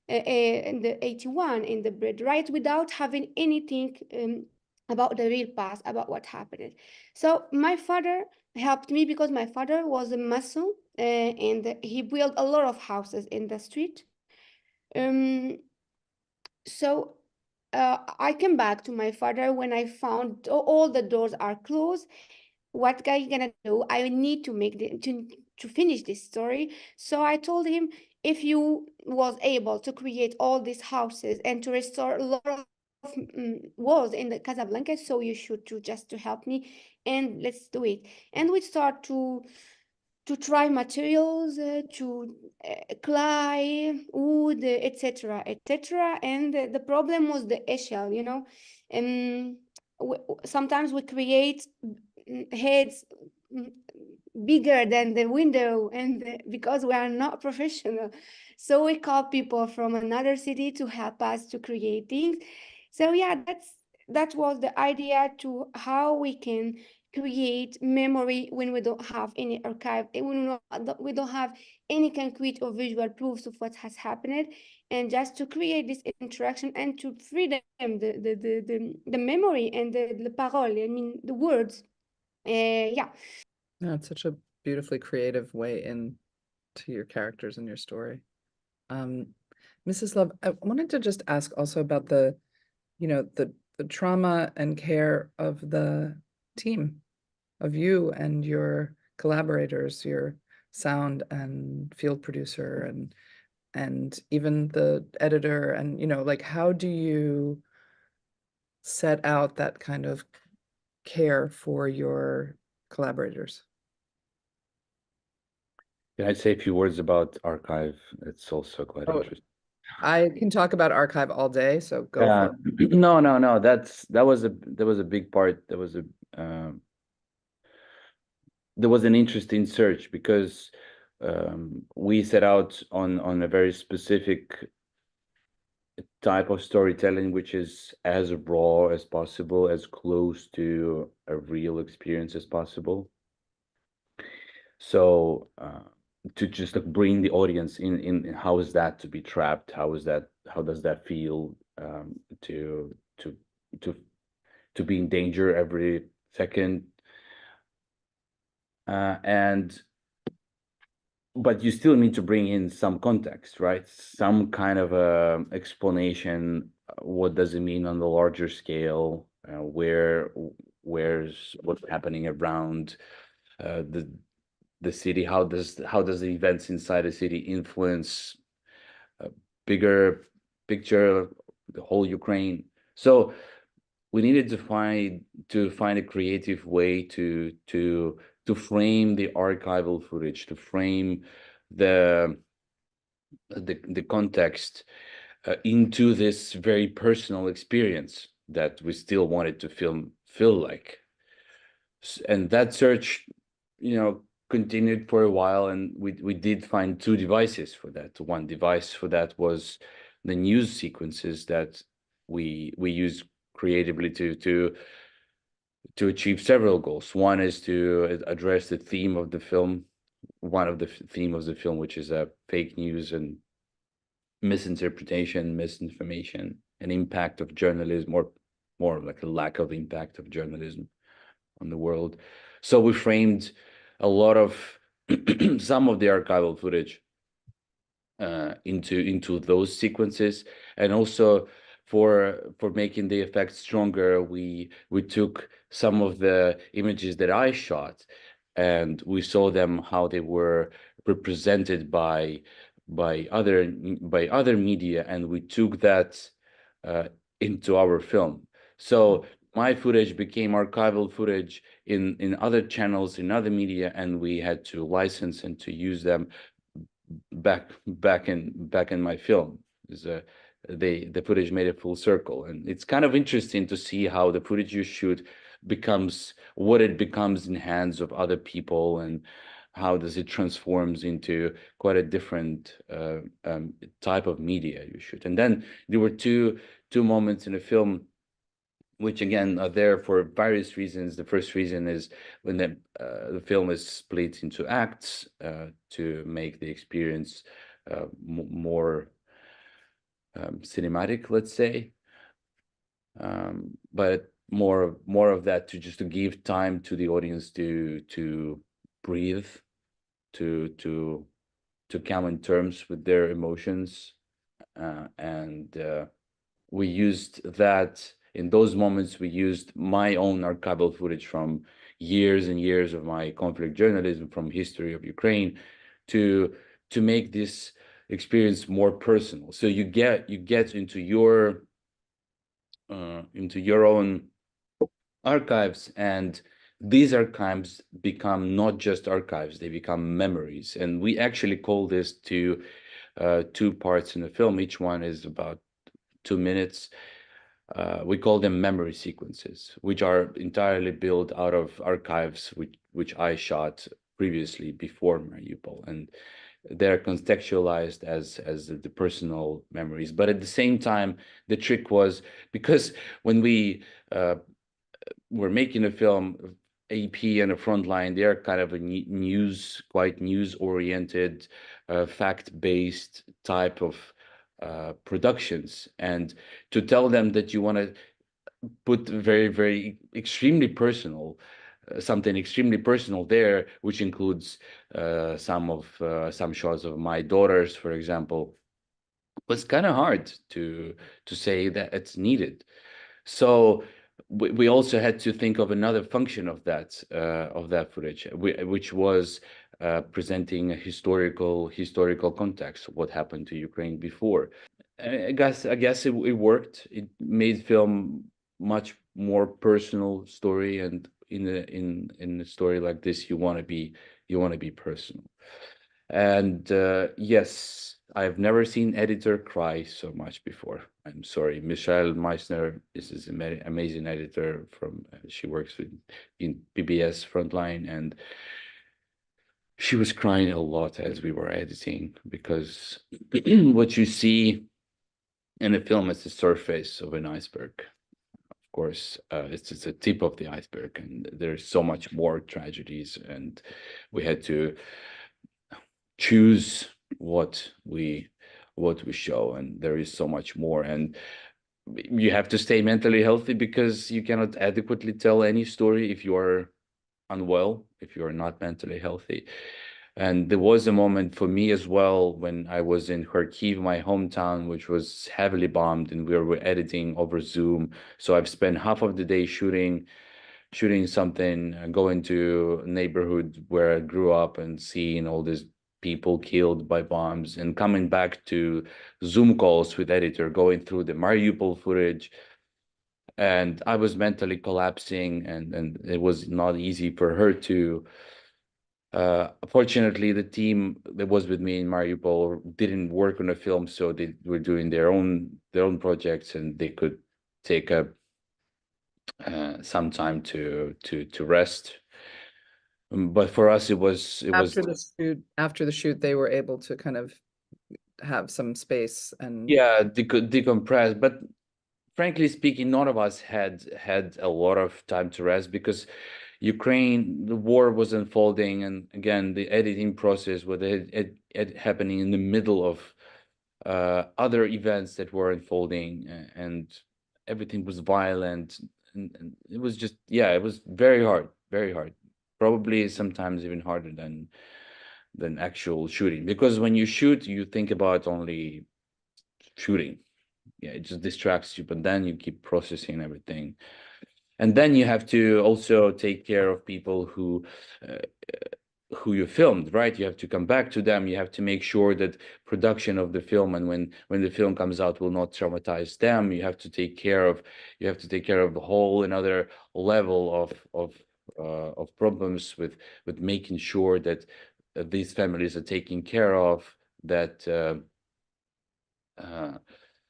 81 in the bread, right, without having anything about the real past, about what happened. So my father helped me because my father was a mason, and he built a lot of houses in the street. So I came back to my father when I found all the doors are closed. What guy gonna do? I need to make to finish this story. So I told him, if you was able to create all these houses and to restore a lot of walls in the Casablanca, so you should do just to help me, and let's do it. And we start to try materials, to clay, wood, etc., etc. And the problem was the eshell, you know. And sometimes we create heads bigger than the window, and because we are not professional, so we call people from another city to help us to create things. So yeah, that was the idea to how we can create memory when we don't have any archive, when we don't have any concrete or visual proofs of what has happened, and just to create this interaction and to free them the memory and the parole, I mean the words. Yeah. Yeah, it's such a beautifully creative way into your characters and your story. Mstyslav, I wanted to just ask also about the trauma and care of the team, of you and your collaborators, your sound and field producer, and even the editor, and like, how do you set out that kind of care for your collaborators? Can I say a few words about archive? It's also quite interesting. I can talk about archive all day, so go for it. No. That was a big part. There was an interesting search because we set out on a very specific type of storytelling, which is as raw as possible, as close to a real experience as possible. So to just like bring the audience in how is that to be trapped? How does that feel to be in danger every second? But you still need to bring in some context, right? Some kind of explanation. What does it mean on the larger scale? Where's what's happening around the city? How does the events inside the city influence a bigger picture, the whole Ukraine? So we needed to find a creative way to frame the archival footage, to frame the context into this very personal experience that we still wanted to feel like. And that search, continued for a while, and we did find two devices for that. One device for that was the news sequences that we use creatively to achieve several goals. One is to address the theme of the film, one of the theme of the film, which is fake news and misinterpretation, misinformation, and impact of journalism, or more like a lack of impact of journalism on the world. So we framed a lot of some of the archival footage into those sequences, and also for making the effect stronger, we took some of the images that I shot, and we saw them how they were represented by other media, and we took that into our film. So my footage became archival footage in other channels, in other media, and we had to license and to use them back in my film. The footage made a full circle, and it's kind of interesting to see how the footage you shoot becomes what it becomes in hands of other people, and how does it transforms into quite a different type of media you shoot. And then there were two moments in the film which again are there for various reasons. The first reason is when the film is split into acts to make the experience more cinematic, let's say, but more of that to give time to the audience to breathe, to come in terms with their emotions, and we used that. In those moments, we used my own archival footage from years and years of my conflict journalism, from history of Ukraine, to make this experience more personal. So you get into your own archives, and these archives become not just archives; they become memories. And we actually call this two parts in the film. Each one is about 2 minutes. We call them memory sequences, which are entirely built out of archives which I shot previously before Mariupol, and they're contextualized as the personal memories. But at the same time, the trick was, because when we were making a film, AP and the Frontline, they are kind of a quite news-oriented, fact-based type of productions, and to tell them that you want to put very extremely personal something extremely personal there, which includes some shots of my daughters, for example, was kind of hard to say that it's needed. So we also had to think of another function of that footage, which was presenting a historical context, what happened to Ukraine before. I guess it worked. It made film much more personal story, and in a story like this, you want to be personal. And yes, I've never seen editor cry so much before. I'm sorry, Michelle Meissner is an amazing editor she works in PBS Frontline, and she was crying a lot as we were editing, because what you see in a film is the surface of an iceberg. Of course, it's a tip of the iceberg, and there's so much more tragedies, and we had to choose what we show, and there is so much more, and you have to stay mentally healthy, because you cannot adequately tell any story if you are unwell, if you are not mentally healthy. And there was a moment for me as well when I was in Kharkiv, my hometown, which was heavily bombed, and we were editing over Zoom. So I've spent half of the day shooting something, going to a neighborhood where I grew up and seeing all these people killed by bombs, and coming back to Zoom calls with editor, going through the Mariupol footage. And I was mentally collapsing, and it was not easy for her to. Fortunately, the team that was with me in Mariupol didn't work on a film, so they were doing their own projects, and they could take some time to rest. But for us, it was after the shoot, they were able to kind of have some space and decompress. But frankly speaking, none of us had a lot of time to rest, because Ukraine, the war was unfolding, and again, the editing process was happening in the middle of other events that were unfolding, and everything was violent, and it was just, it was very hard, probably sometimes even harder than actual shooting, because when you shoot, you think about only shooting. yeah, it just distracts you, but then you keep processing everything. And then you have to also take care of people who you filmed, right? You have to come back to them. You have to make sure that production of the film, and when the film comes out, will not traumatize them. You have to take care of a whole another level of problems with making sure that these families are taken care of, that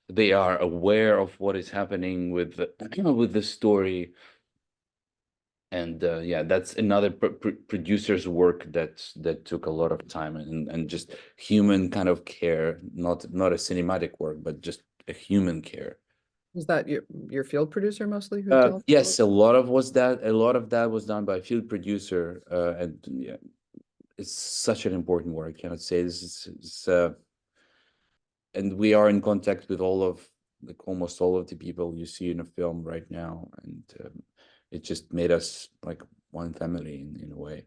they are aware of what is happening with with the story. And yeah, that's another producer's work that took a lot of time and just human kind of care, not a cinematic work, but just a human care. Was that your field producer mostly who did all Yes, a lot of that was done by a field producer, and yeah, it's such an important work. I cannot say this is and we are in contact with almost all of the people you see in a film right now, and it just made us like one family in a way.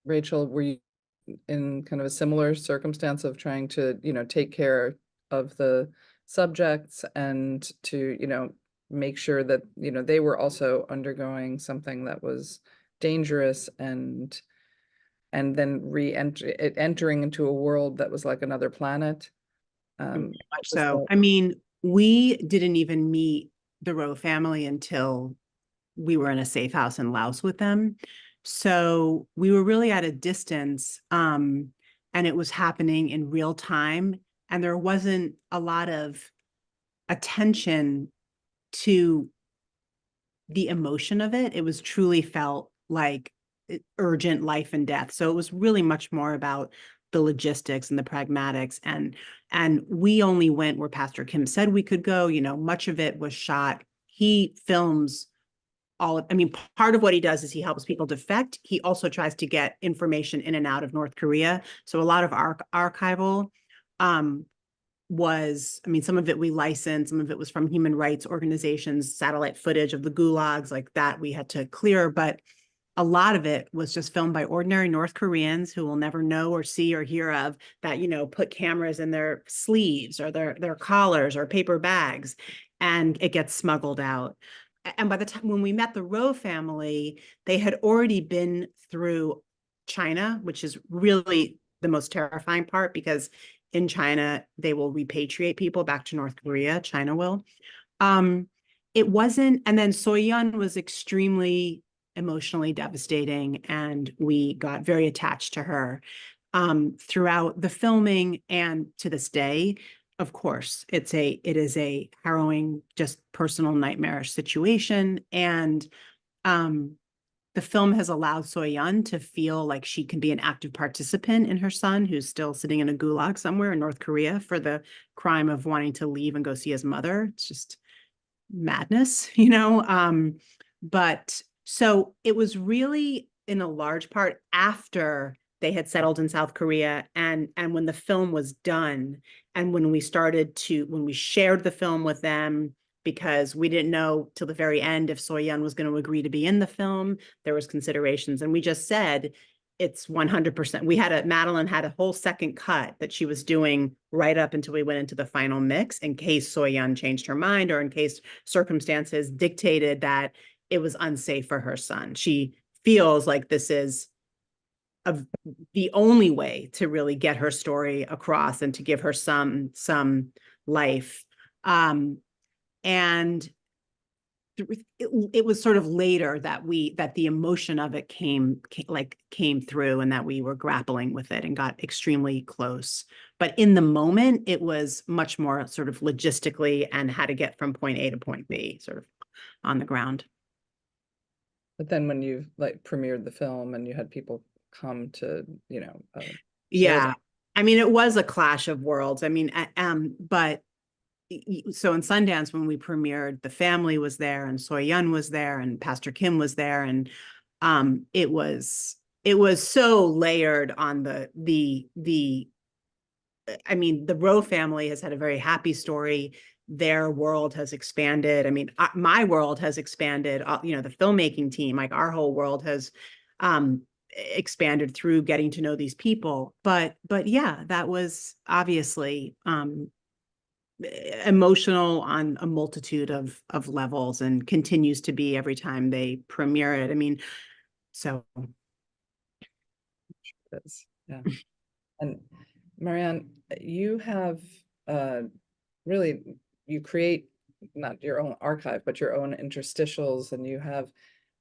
Rachel, were you in kind of a similar circumstance of trying to, take care of the subjects and to, make sure that, they were also undergoing something that was dangerous, and then entering into a world that was like another planet? So, I mean, we didn't even meet the Rowe family until we were in a safe house in Laos with them. So we were really at a distance, and it was happening in real time. And there wasn't a lot of attention to the emotion of it. It was truly felt like urgent life and death. So it was really much more about the logistics and the pragmatics. And we only went where Pastor Kim said we could go. Much of it was shot. He films part of what he does is he helps people defect. He also tries to get information in and out of North Korea. So a lot of our archival was, some of it we licensed, some of it was from human rights organizations, satellite footage of the gulags like that we had to clear. But a lot of it was just filmed by ordinary North Koreans who will never know or see or hear of, that, put cameras in their sleeves or their collars or paper bags, and it gets smuggled out. And by the time when we met the Rowe family, they had already been through China, which is really the most terrifying part, because in China, they will repatriate people back to North Korea. China will. It wasn't, and then Soyeon was extremely emotionally devastating, and we got very attached to her throughout the filming, and to this day. Of course, it is a harrowing, just personal nightmarish situation. And the film has allowed Soyeon to feel like she can be an active participant in her son, who's still sitting in a gulag somewhere in North Korea for the crime of wanting to leave and go see his mother. It's just madness, But so it was really in a large part after they had settled in South Korea, and when the film was done, and when we shared the film with them, because we didn't know till the very end if Soyeon was going to agree to be in the film. There was considerations, and we just said it's 100%. Madeline had a whole second cut that she was doing right up until we went into the final mix, in case Soyeon changed her mind, or in case circumstances dictated that it was unsafe for her son. She feels like this is the only way to really get her story across and to give her some life. And it was sort of later that the emotion of it came through, and that we were grappling with it and got extremely close. But in the moment, it was much more sort of logistically and how to get from point A to point B sort of on the ground. But then when you premiered the film and you had people come to, yeah, it was a clash of worlds. But so in Sundance, when we premiered, the family was there, and Soyeon was there, and Pastor Kim was there, and it was so layered on the Rowe family has had a very happy story. Their world has expanded. My world has expanded. The filmmaking team, like our whole world has expanded through getting to know these people. But yeah, that was obviously emotional on a multitude of levels and continues to be every time they premiere it. I mean, so. Yeah. And Marianne, you have really, you create not your own archive, but your own interstitials, and you have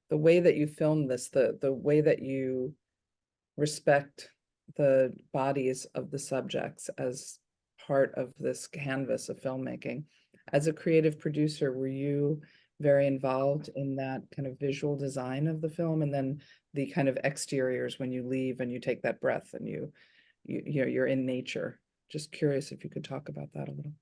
the way that you film this, the way that you respect the bodies of the subjects as part of this canvas of filmmaking. As a creative producer, were you very involved in that kind of visual design of the film, and then the kind of exteriors when you leave and you take that breath and you're in nature? Just curious if you could talk about that a little.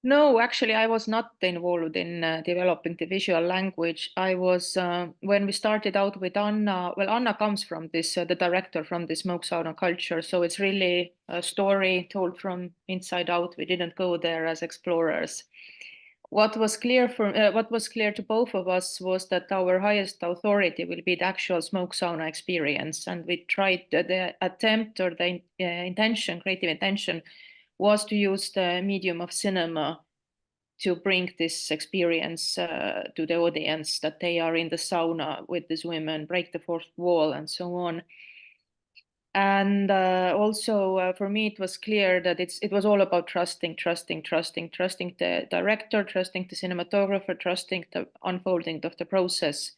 No, actually, I was not involved in developing the visual language. I was, when we started out with Anna, well, Anna comes from this, the director from the smoke sauna culture. So it's really a story told from inside out. We didn't go there as explorers. What was clear to both of us was that our highest authority will be the actual smoke sauna experience. And we tried the attempt, or the intention, creative intention, was to use the medium of cinema to bring this experience to the audience, that they are in the sauna with these women, break the fourth wall, and so on. And also for me, it was clear that it was all about trusting the director, trusting the cinematographer, trusting the unfolding of the process.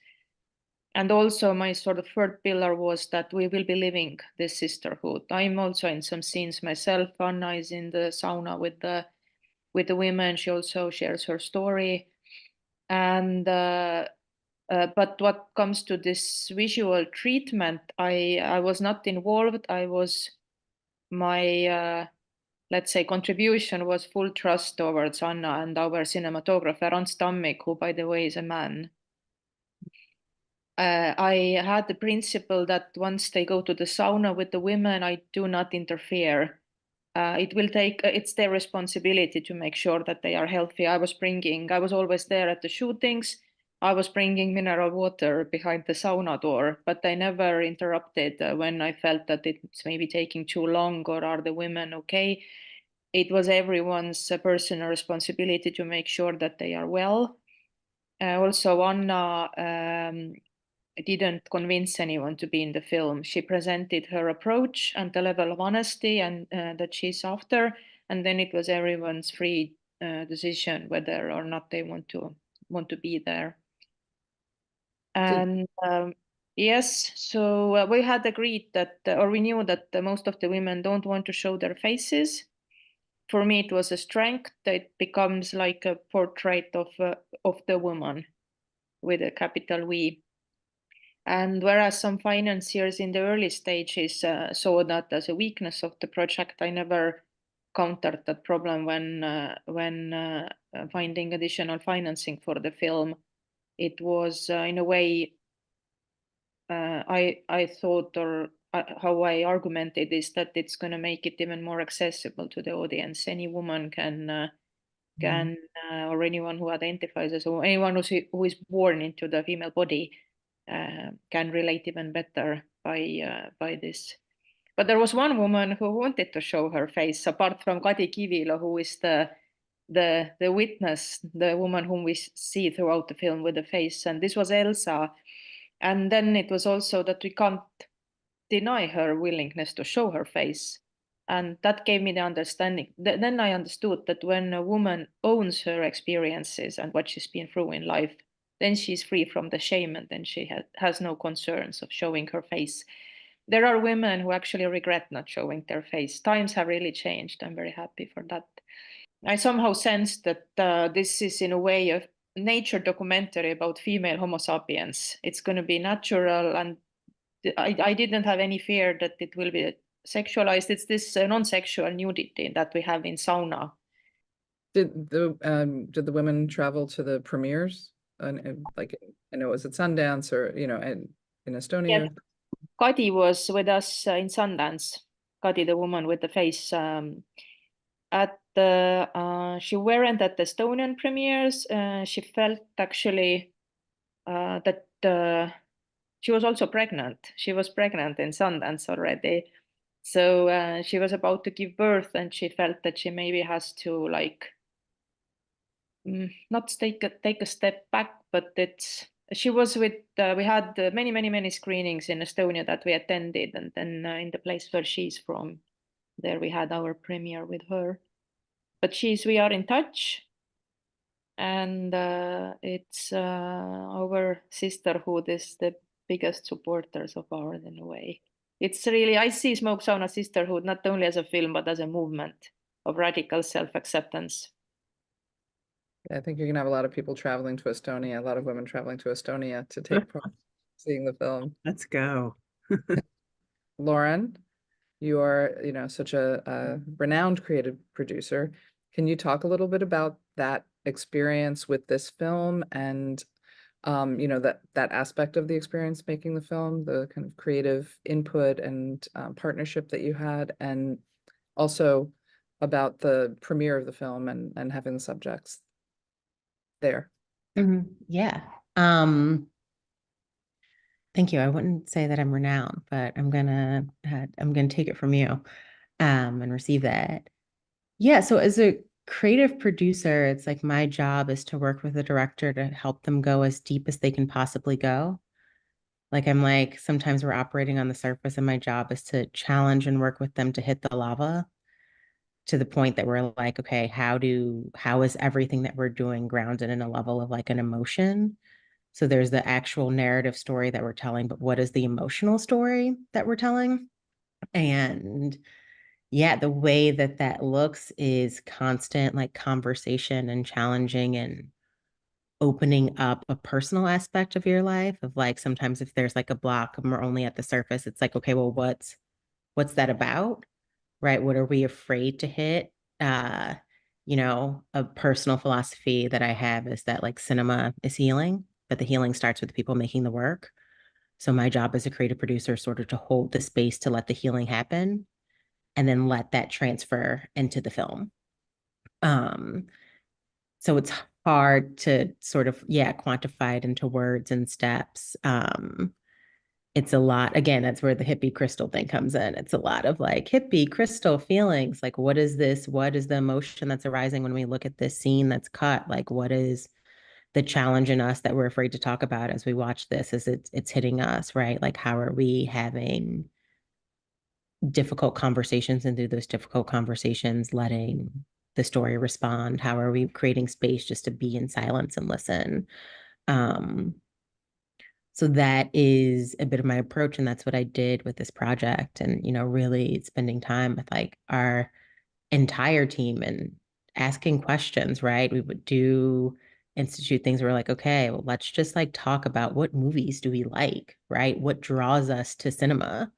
And also my sort of third pillar was that we will be living this sisterhood. I'm also in some scenes myself. Anna is in the sauna with the women. She also shares her story. And but what comes to this visual treatment, I was not involved. My let's say contribution was full trust towards Anna and our cinematographer Ants Tammik, who by the way is a man. I had the principle that once they go to the sauna with the women, I do not interfere. It's their responsibility to make sure that they are healthy. I was always there at the shootings. I was bringing mineral water behind the sauna door, but I never interrupted when I felt that it's maybe taking too long, or are the women okay? It was everyone's personal responsibility to make sure that they are well. Also, Anna didn't convince anyone to be in the film. She presented her approach and the level of honesty and that she's after, and then it was everyone's free decision whether or not they want to be there. And yes, so we had agreed that, or we knew that most of the women don't want to show their faces. For me, it was a strength that it becomes like a portrait of the woman with a capital V. And whereas some financiers in the early stages saw that as a weakness of the project, I never countered that problem when finding additional financing for the film. It was in a way I thought, or how I argumented is that it's going to make it even more accessible to the audience. Any woman can or anyone who identifies as, or anyone who is born into the female body can relate even better by this. But there was one woman who wanted to show her face, apart from Kadi Kivilo, who is the witness, the woman whom we see throughout the film with the face, and this was Elsa. And then it was also that we can't deny her willingness to show her face. And that gave me the understanding. Then I understood that when a woman owns her experiences and what she's been through in life, then she's free from the shame, and then she has no concerns of showing her face. There are women who actually regret not showing their face. Times have really changed. I'm very happy for that. I somehow sense that this is in a way a nature documentary about female Homo sapiens. It's going to be natural, and I didn't have any fear that it will be sexualized. It's this non-sexual nudity that we have in sauna. Did the women travel to the premieres? And like, I know it was at Sundance, or in Estonia. Yes. Kadi was with us in Sundance. Kadi, the woman with the face. She weren't at the Estonian premieres. She felt actually that she was also pregnant. She was pregnant in Sundance already. So she was about to give birth, and she felt that she maybe has to like not take a step back, but she was with we had many screenings in Estonia that we attended, and then in the place where she's from, there we had our premiere with her. But we are in touch, and it's our sisterhood is the biggest supporters of ours in a way. It's really, I see Smoke Sauna Sisterhood not only as a film, but as a movement of radical self-acceptance. I think you're gonna have a lot of people traveling to Estonia, a lot of women traveling to Estonia to take part in seeing the film. Let's go. Lauren, you are, such a renowned creative producer. Can you talk a little bit about that experience with this film and, that aspect of the experience making the film, the kind of creative input and partnership that you had, and also about the premiere of the film and having the subjects there? Yeah. Thank you. I wouldn't say that I'm renowned, but I'm gonna take it from you and receive that. Yeah, so as a creative producer, it's like my job is to work with the director to help them go as deep as they can possibly go. Like I'm like, sometimes we're operating on the surface, and my job is to challenge and work with them to hit the lava to the point that we're like, okay, how is everything that we're doing grounded in a level of like an emotion? So there's the actual narrative story that we're telling, but what is the emotional story that we're telling? And yeah, the way that that looks is constant like conversation and challenging and opening up a personal aspect of your life of like, sometimes if there's like a block and we're only at the surface, it's like, okay, well, what's that about? Right? What are we afraid to hit? A personal philosophy that I have is that like cinema is healing, but the healing starts with the people making the work. So my job as a creative producer is sort of to hold the space to let the healing happen and then let that transfer into the film. So it's hard to sort of, quantify it into words and steps. It's a lot, again, that's where the hippie crystal thing comes in. It's a lot of like hippie crystal feelings. Like, what is this? What is the emotion that's arising when we look at this scene that's cut? Like, what is the challenge in us that we're afraid to talk about as we watch this, as it's hitting us, right? Like, how are we having difficult conversations, and through those difficult conversations, letting the story respond? How are we creating space just to be in silence and listen? So that is a bit of my approach, and that's what I did with this project. And, really spending time with like our entire team and asking questions, right? We would do institute things where we're like, okay, well, let's just like talk about what movies do we like, right? What draws us to cinema?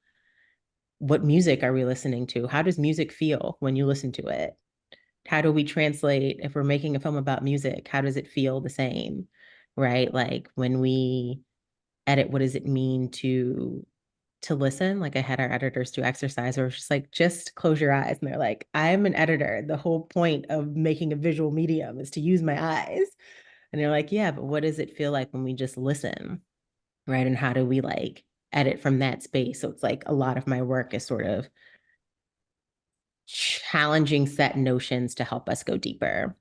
What music are we listening to? How does music feel when you listen to it? How do we translate, if we're making a film about music, how does it feel the same, right? Like when we edit, what does it mean to listen? Like I had our editors do exercise where it's just like, just close your eyes. And they're like, I'm an editor. The whole point of making a visual medium is to use my eyes. And they're like, yeah, but what does it feel like when we just listen, right? And how do we like edit from that space? So it's like a lot of my work is sort of challenging set notions to help us go deeper.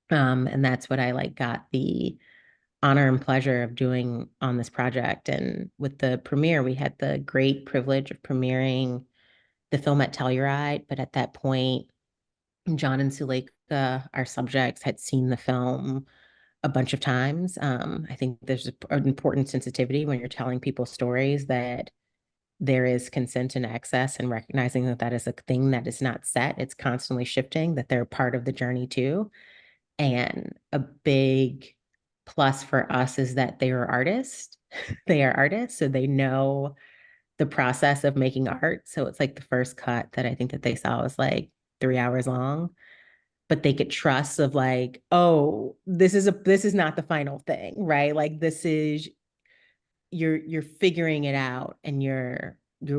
And that's what I like got the honor and pleasure of doing on this project. And with the premiere, we had the great privilege of premiering the film at Telluride. But at that point, John and Suleika, our subjects, had seen the film a bunch of times. I think there's an important sensitivity when you're telling people stories, that there is consent and access, and recognizing that that is a thing that is not set. It's constantly shifting, that they're part of the journey too. And a big plus for us is that they are artists. They are artists, so they know the process of making art. So it's like the first cut that I think that they saw was like 3 hours long, but they could trust of like, oh, this is not the final thing, right? Like this is, you're figuring it out, and you're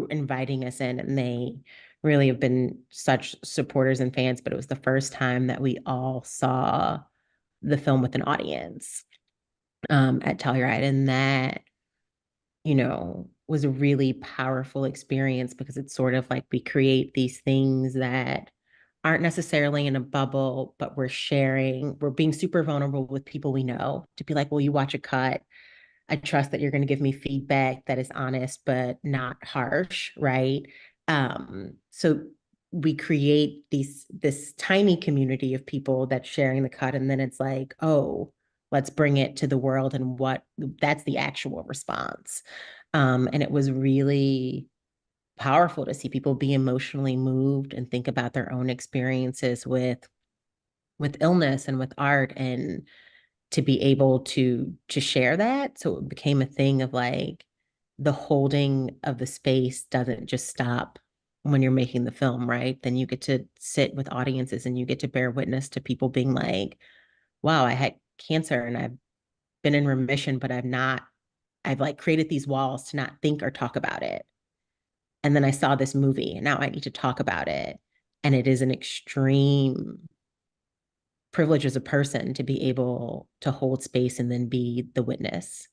inviting us in. And they really have been such supporters and fans. But it was the first time that we all saw the film with an audience at Telluride, and that you know, was a really powerful experience, because it's sort of like we create these things that aren't necessarily in a bubble, but we're being super vulnerable with people we know, to be like, well, you watch a cut, I trust that you're going to give me feedback that is honest but not harsh, right? So we create this tiny community of people that's sharing the cut, and then it's like, oh, let's bring it to the world, and that's the actual response. And it was really powerful to see people be emotionally moved and think about their own experiences with illness and with art, and to be able to share that. So it became a thing of like, the holding of the space doesn't just stop when you're making the film, right? Then you get to sit with audiences and you get to bear witness to people being like, wow, I had cancer and I've been in remission, but I've like created these walls to not think or talk about it. And then I saw this movie and now I need to talk about it. And it is an extreme privilege as a person to be able to hold space and then be the witness.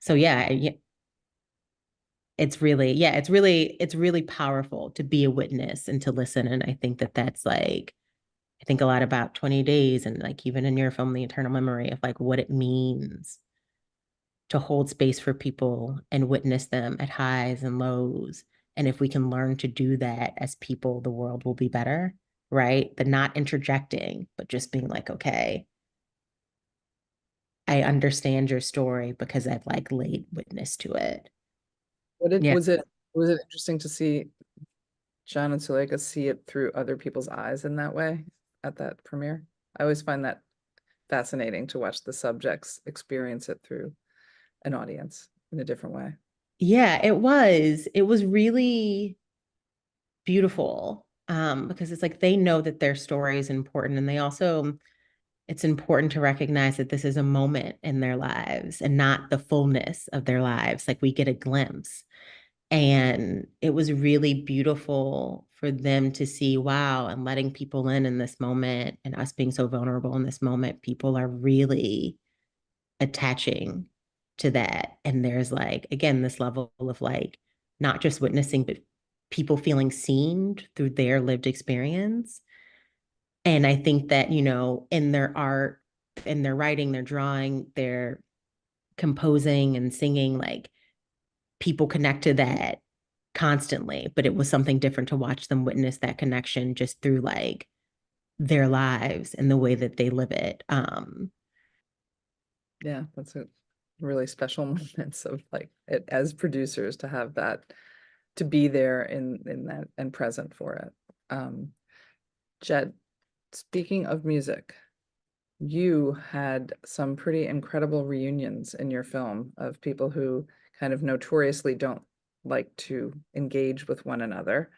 So yeah, it's really powerful to be a witness and to listen. And I think that's like, I think a lot about 20 days, and like even in your film, The Eternal Memory, of like what it means to hold space for people and witness them at highs and lows. And if we can learn to do that as people, the world will be better, right? The not interjecting, but just being like, okay, I understand your story because I've like laid witness to it. Yeah. Was it interesting to see John and Suleika see it through other people's eyes in that way at that premiere? I always find that fascinating to watch the subjects experience it through an audience in a different way. Yeah, it was really beautiful, because it's like they know that their story is important, and they also, it's important to recognize that this is a moment in their lives and not the fullness of their lives. Like we get a glimpse. And it was really beautiful for them to see, wow, and letting people in this moment, and us being so vulnerable in this moment, people are really attaching to that. And there's like, again, this level of like, not just witnessing, but people feeling seen through their lived experience. And I think that, you know, in their art, in their writing, their drawing, their composing and singing, like people connect to that constantly, but it was something different to watch them witness that connection just through like their lives and the way that they live it. Yeah, that's a really special moments of like it as producers to have that, to be there in that and present for it. Jed, speaking of music, you had some pretty incredible reunions in your film of people who kind of notoriously don't like to engage with one another.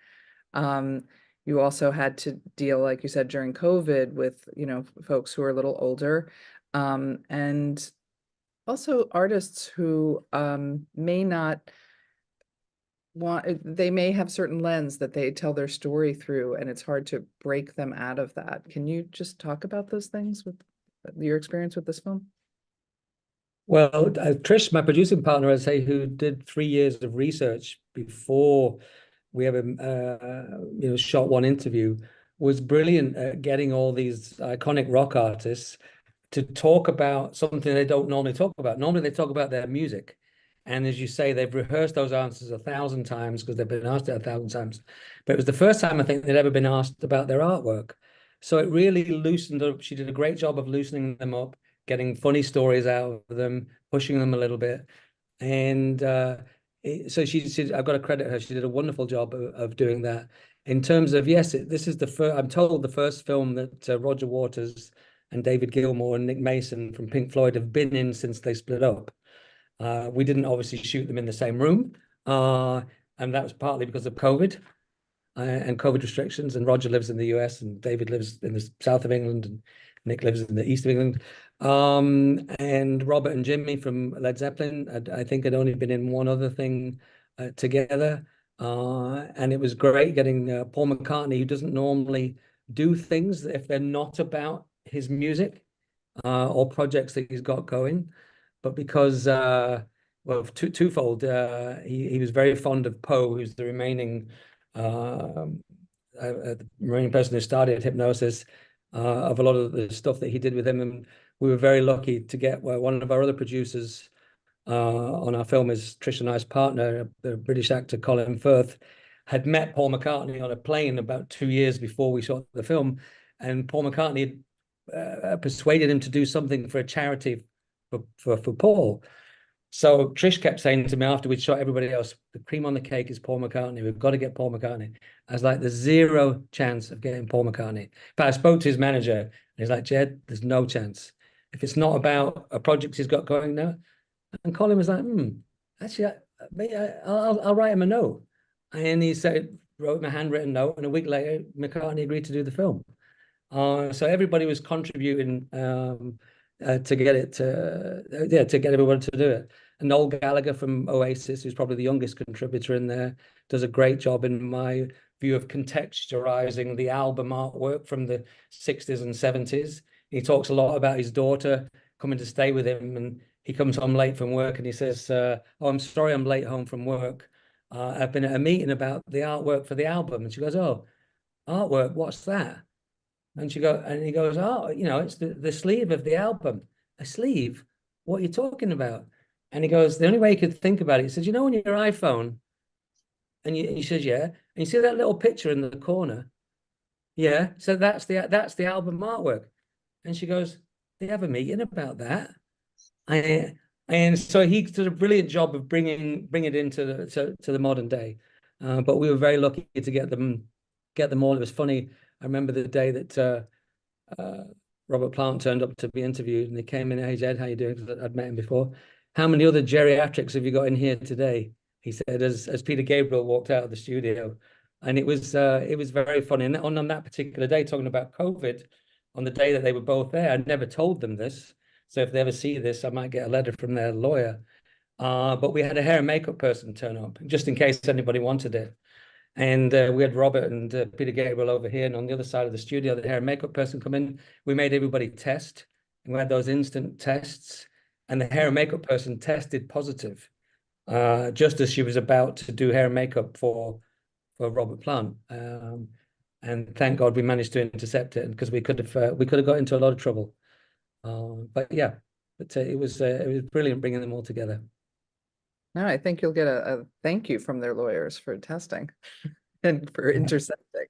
You also had to deal, like you said, during COVID with, you know, folks who are a little older, and also artists who may not they may have certain lens that they tell their story through, and it's hard to break them out of that. Can you just talk about those things with your experience with this film? Well, Trish, my producing partner, I'd say, who did 3 years of research before we ever, shot one interview, was brilliant at getting all these iconic rock artists to talk about something they don't normally talk about. Normally, they talk about their music. And as you say, they've rehearsed those answers 1,000 times because they've been asked it 1,000 times. But it was the first time I think they'd ever been asked about their artwork. So it really loosened up. She did a great job of loosening them up, getting funny stories out of them, pushing them a little bit. And so I've got to credit her. She did a wonderful job of doing that. In terms of, yes, this is the first, I'm told, the first film that Roger Waters and David Gilmour and Nick Mason from Pink Floyd have been in since they split up. We didn't obviously shoot them in the same room, and that was partly because of COVID and COVID restrictions. And Roger lives in the US, and David lives in the south of England, and Nick lives in the east of England. And Robert and Jimmy from Led Zeppelin, I think, had only been in one other thing together. And it was great getting Paul McCartney, who doesn't normally do things if they're not about his music or projects that he's got going. But because well, twofold. He was very fond of Poe, who's the remaining remaining person who started Hipgnosis, of a lot of the stuff that he did with him. And we were very lucky to get one of our other producers on our film is Trish and I's partner, the British actor Colin Firth, had met Paul McCartney on a plane about 2 years before we shot the film. And Paul McCartney persuaded him to do something for a charity for Paul. So Trish kept saying to me after we'd shot everybody else, the cream on the cake is Paul McCartney. We've got to get Paul McCartney. I was like, there's zero chance of getting Paul McCartney. But I spoke to his manager and he's like, Jed, there's no chance. If it's not about a project he's got going now. And Colin was like, actually, I'll write him a note. And he wrote him a handwritten note. And a week later, McCartney agreed to do the film. So everybody was contributing to get it to get everyone to do it. And Noel Gallagher from Oasis, who's probably the youngest contributor in there, does a great job in my view of contextualizing the album artwork from the 60s and 70s. He talks a lot about his daughter coming to stay with him, and he comes home late from work and he says, oh, I'm sorry I'm late home from work. I've been at a meeting about the artwork for the album. And she goes, oh, artwork, what's that? And he goes, oh, it's the sleeve of the album. A sleeve? What are you talking about? And he goes, the only way he could think about it, he says, on your iPhone, and he says, yeah, and you see that little picture in the corner? Yeah, so that's the album artwork. And she goes, they have a meeting about that. And so he did a brilliant job of bringing it into the modern day. But we were very lucky to get them all. It was funny. I remember the day that Robert Plant turned up to be interviewed, and he came in, hey, Jed, how you doing? Because I'd met him before. How many other geriatrics have you got in here today? He said, as Peter Gabriel walked out of the studio. And it was very funny. And on that particular day, talking about COVID, on the day that they were both there, I never told them this. So if they ever see this, I might get a letter from their lawyer. But we had a hair and makeup person turn up, just in case anybody wanted it. And we had Robert and Peter Gabriel over here, and on the other side of the studio, the hair and makeup person come in. We made everybody test, and we had those instant tests, and the hair and makeup person tested positive, just as she was about to do hair and makeup for Robert Plant. And thank God we managed to intercept it, because we could have got into a lot of trouble. But it was brilliant bringing them all together. No, I think you'll get a thank you from their lawyers for testing and for intercepting.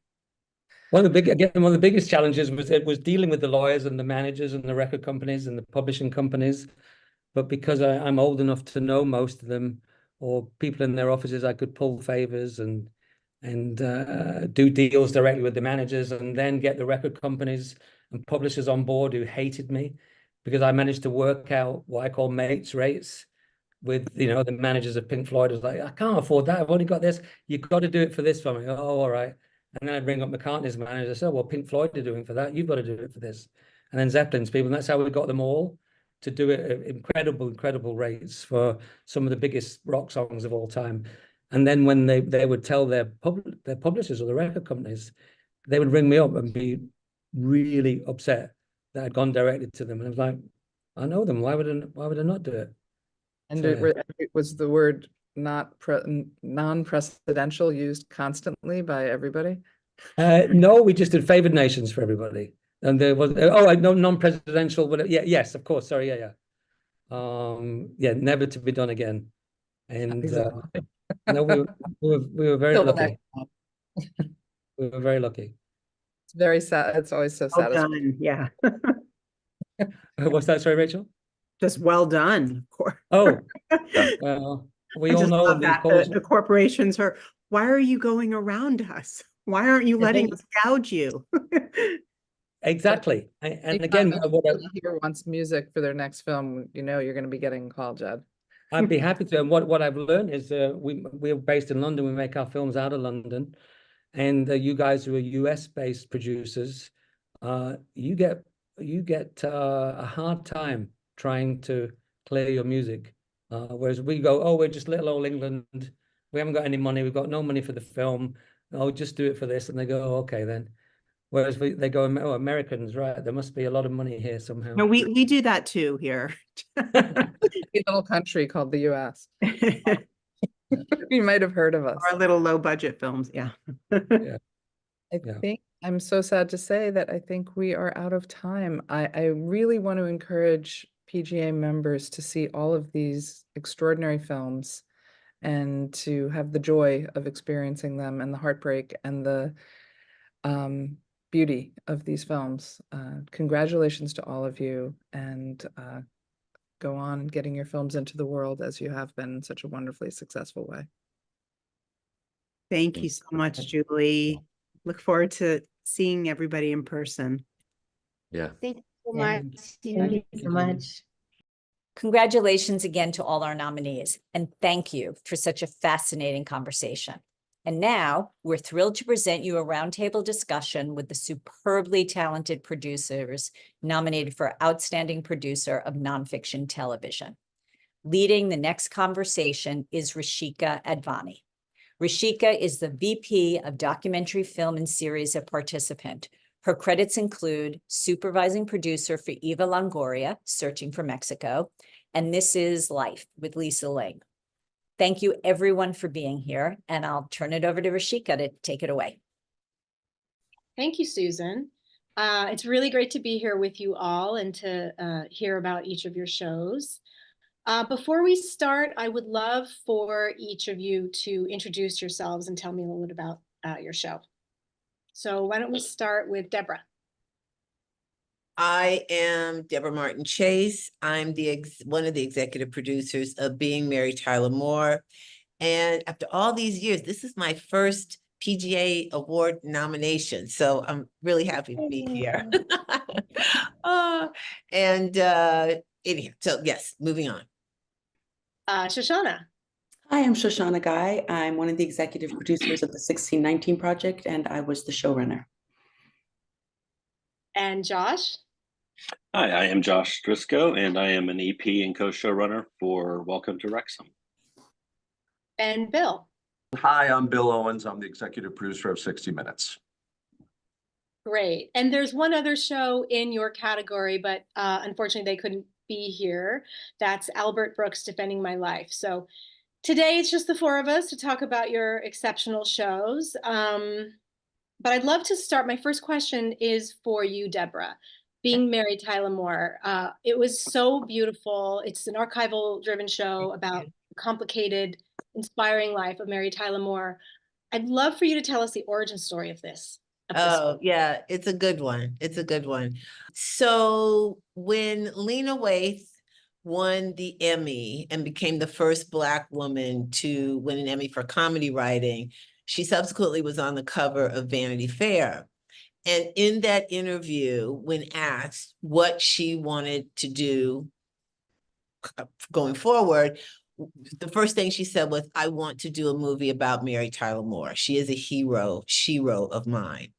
One of the biggest challenges was dealing with the lawyers and the managers and the record companies and the publishing companies. But because I'm old enough to know most of them, or people in their offices, I could pull favors and do deals directly with the managers, and then get the record companies and publishers on board who hated me, because I managed to work out what I call mates rates with the managers of Pink Floyd. Was like, I can't afford that. I've only got this. You've got to do it for this for me. Oh, all right. And then I'd bring up McCartney's manager. So, well, Pink Floyd are doing for that. You've got to do it for this. And then Zeppelin's people. And that's how we got them all to do it at incredible rates for some of the biggest rock songs of all time. And then when they would tell their publishers or the record companies, they would ring me up and be really upset that I'd gone directly to them. And I was like, I know them. Why would I not do it? And So, it was the word non-precedential used constantly by everybody? no, we just did favored nations for everybody. And there was non-presidential, but yes, of course. Sorry, never to be done again. And Exactly. no, we were very Till the lucky. next one. We were very lucky. It's very sad. It's always so Well satisfying. done, yeah. What's that? Sorry, Rachel? Just well done, of course. Oh, well, we I all just know love these that calls. the corporations are, why are you going around us? Why aren't you letting us gouge you? Exactly. And Anytime again, anybody here wants music for their next film, you're going to be getting a call, Jed. I'd be happy to. And what I've learned is we're based in London. We make our films out of London. And you guys who are US-based producers, you get a hard time trying to clear your music. Whereas we go, oh, we're just little old England. We haven't got any money. We've got no money for the film. Oh, just do it for this. And they go, oh, okay, then. Whereas they go, oh, Americans, right? There must be a lot of money here somehow. No, we do that too here. A little country called the US. You might have heard of us. Our little low budget films, yeah. Yeah. I Yeah. think I'm so sad to say that I think we are out of time. I really want to encourage PGA members to see all of these extraordinary films and to have the joy of experiencing them and the heartbreak and the beauty of these films. Congratulations to all of you, and go on getting your films into the world as you have been in such a wonderfully successful way. Thank you so much, Julie. Look forward to seeing everybody in person. Yeah. Thank you so Yeah. much. Thank you so much. Congratulations again to all our nominees, and thank you for such a fascinating conversation. And now we're thrilled to present you a roundtable discussion with the superbly talented producers nominated for Outstanding Producer of Nonfiction Television. Leading the next conversation is Rishika Advani. Rishika is the VP of Documentary Film and Series a Participant. Her credits include supervising producer for Eva Longoria, Searching for Mexico, and This Is Life with Lisa Ling. Thank you everyone for being here, and I'll turn it over to Rishika to take it away. Thank you, Susan. It's really great to be here with you all and to hear about each of your shows. Before we start, I would love for each of you to introduce yourselves and tell me a little bit about your show. So why don't we start with Deborah? I am Deborah Martin Chase. I'm one of the executive producers of Being Mary Tyler Moore. And after all these years, this is my first PGA Award nomination. So I'm really happy to be here. Anyhow, so yes, moving on. Shoshana. Hi, I'm Shoshana Guy. I'm one of the executive producers of the 1619 Project, and I was the showrunner. And Josh. Hi, I am Josh Driscoll, and I am an EP and co-showrunner for Welcome to Wrexham. And Bill. Hi, I'm Bill Owens. I'm the executive producer of 60 Minutes. Great. And there's one other show in your category, but unfortunately they couldn't be here. That's Albert Brooks, Defending My Life. So today it's just the four of us to talk about your exceptional shows. But I'd love to start. My first question is for you, Deborah. Being Mary Tyler Moore, it was so beautiful. It's an archival driven show about the complicated, inspiring life of Mary Tyler Moore. I'd love for you to tell us the origin story of this. Yeah, it's a good one. It's a good one. So when Lena Waithe won the Emmy and became the first Black woman to win an Emmy for comedy writing, she subsequently was on the cover of Vanity Fair. And in that interview, when asked what she wanted to do going forward, the first thing she said was, I want to do a movie about Mary Tyler Moore. She is a shero of mine.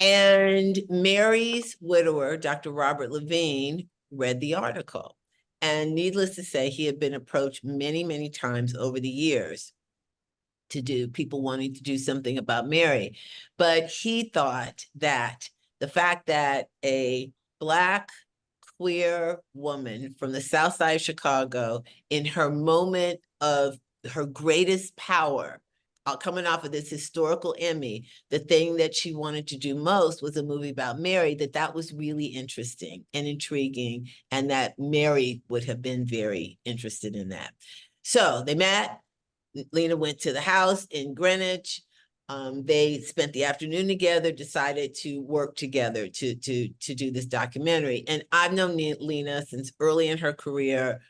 And Mary's widower, Dr. Robert Levine, read the article. And needless to say, he had been approached many, many times over the years people wanting to do something about Mary. But he thought that the fact that a Black queer woman from the South Side of Chicago, in her moment of her greatest power, coming off of this historical Emmy, the thing that she wanted to do most was a movie about Mary, that was really interesting and intriguing, and that Mary would have been very interested in that. So they met. Lena went to the house in Greenwich. They spent the afternoon together, decided to work together to do this documentary. And I've known Lena since early in her career.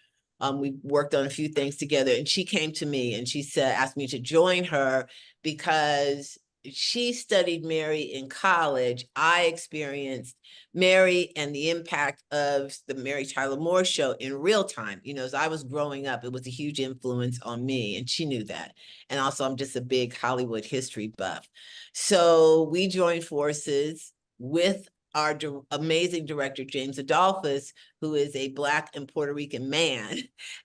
We worked on a few things together, and she came to me and she asked me to join her because she studied Mary in college. I experienced Mary and the impact of the Mary Tyler Moore show in real time. You know, as I was growing up, it was a huge influence on me, and she knew that. And also, I'm just a big Hollywood history buff. So we joined forces with our amazing director, James Adolphus, who is a Black and Puerto Rican man.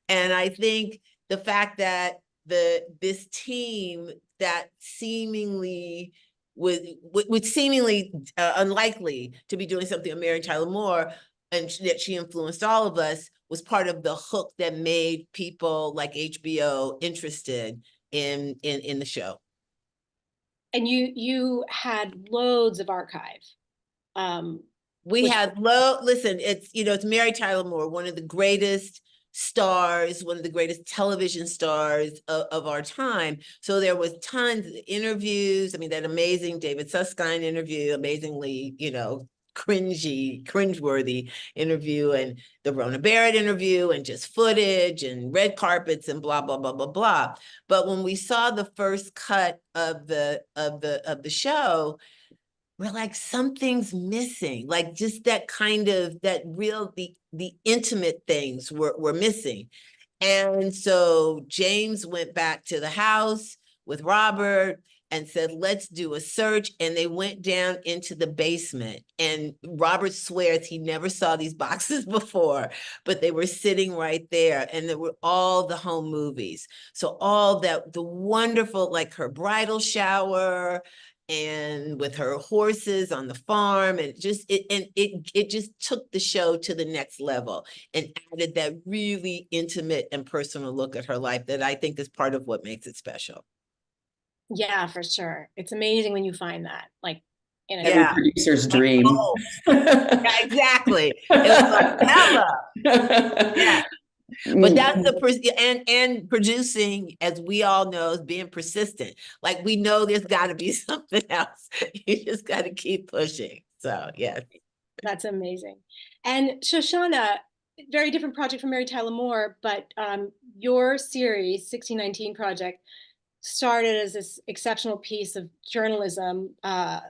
And I think the fact that this team that seemingly would seemingly unlikely to be doing something on Mary Tyler Moore, and that she influenced all of us, was part of the hook that made people like HBO interested in the show. And you had loads of archive. We had listen, it's Mary Tyler Moore, one of the greatest stars, one of the greatest television stars of our time. So there was tons of interviews. I mean, that amazing David Susskind interview, amazingly, cringeworthy interview, and the Rona Barrett interview, and just footage and red carpets and blah, blah, blah, blah, blah. But when we saw the first cut of the show, we're like, something's missing. Like, just that kind of, the intimate things were missing. And so James went back to the house with Robert and said, let's do a search. And they went down into the basement. And Robert swears he never saw these boxes before, but they were sitting right there. And there were all the home movies. So all that, the wonderful, like her bridal shower, and with her horses on the farm, and it just took the show to the next level and added that really intimate and personal look at her life that I think is part of what makes it special. Yeah, for sure. It's amazing when you find that, like, in Every producer's dream. Yeah, exactly. It was like, never. Yeah. But that's and producing, as we all know, is being persistent. Like, we know there's got to be something else. You just got to keep pushing. So, yeah. That's amazing. And Shoshana, very different project from Mary Tyler Moore, but your series, 1619 Project, started as this exceptional piece of journalism from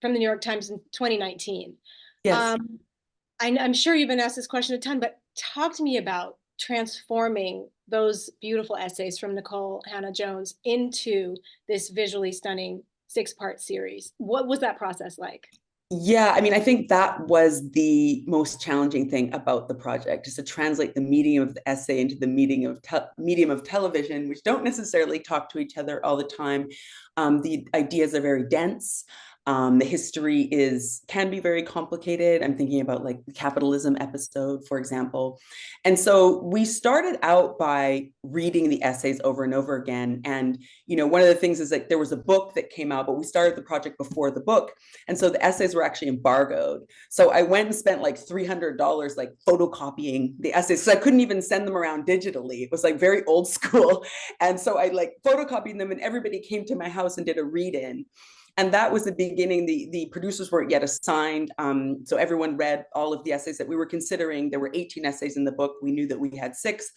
the New York Times in 2019. Yes. I'm sure you've been asked this question a ton, but talk to me about transforming those beautiful essays from Nicole Hannah-Jones into this visually stunning 6-part series. What was that process like? Yeah, I mean, I think that was the most challenging thing about the project, is to translate the medium of the essay into the medium of television, which don't necessarily talk to each other all the time. The ideas are very dense. The history can be very complicated. I'm thinking about like the capitalism episode, for example. And so we started out by reading the essays over and over again. And, one of the things is that there was a book that came out, but we started the project before the book. And so the essays were actually embargoed. So I went and spent like $300 like photocopying the essays. So I couldn't even send them around digitally. It was like very old school. And so I like photocopied them, and everybody came to my house and did a read-in. And that was the beginning. The producers weren't yet assigned. So everyone read all of the essays that we were considering. There were 18 essays in the book. We knew that we had 6.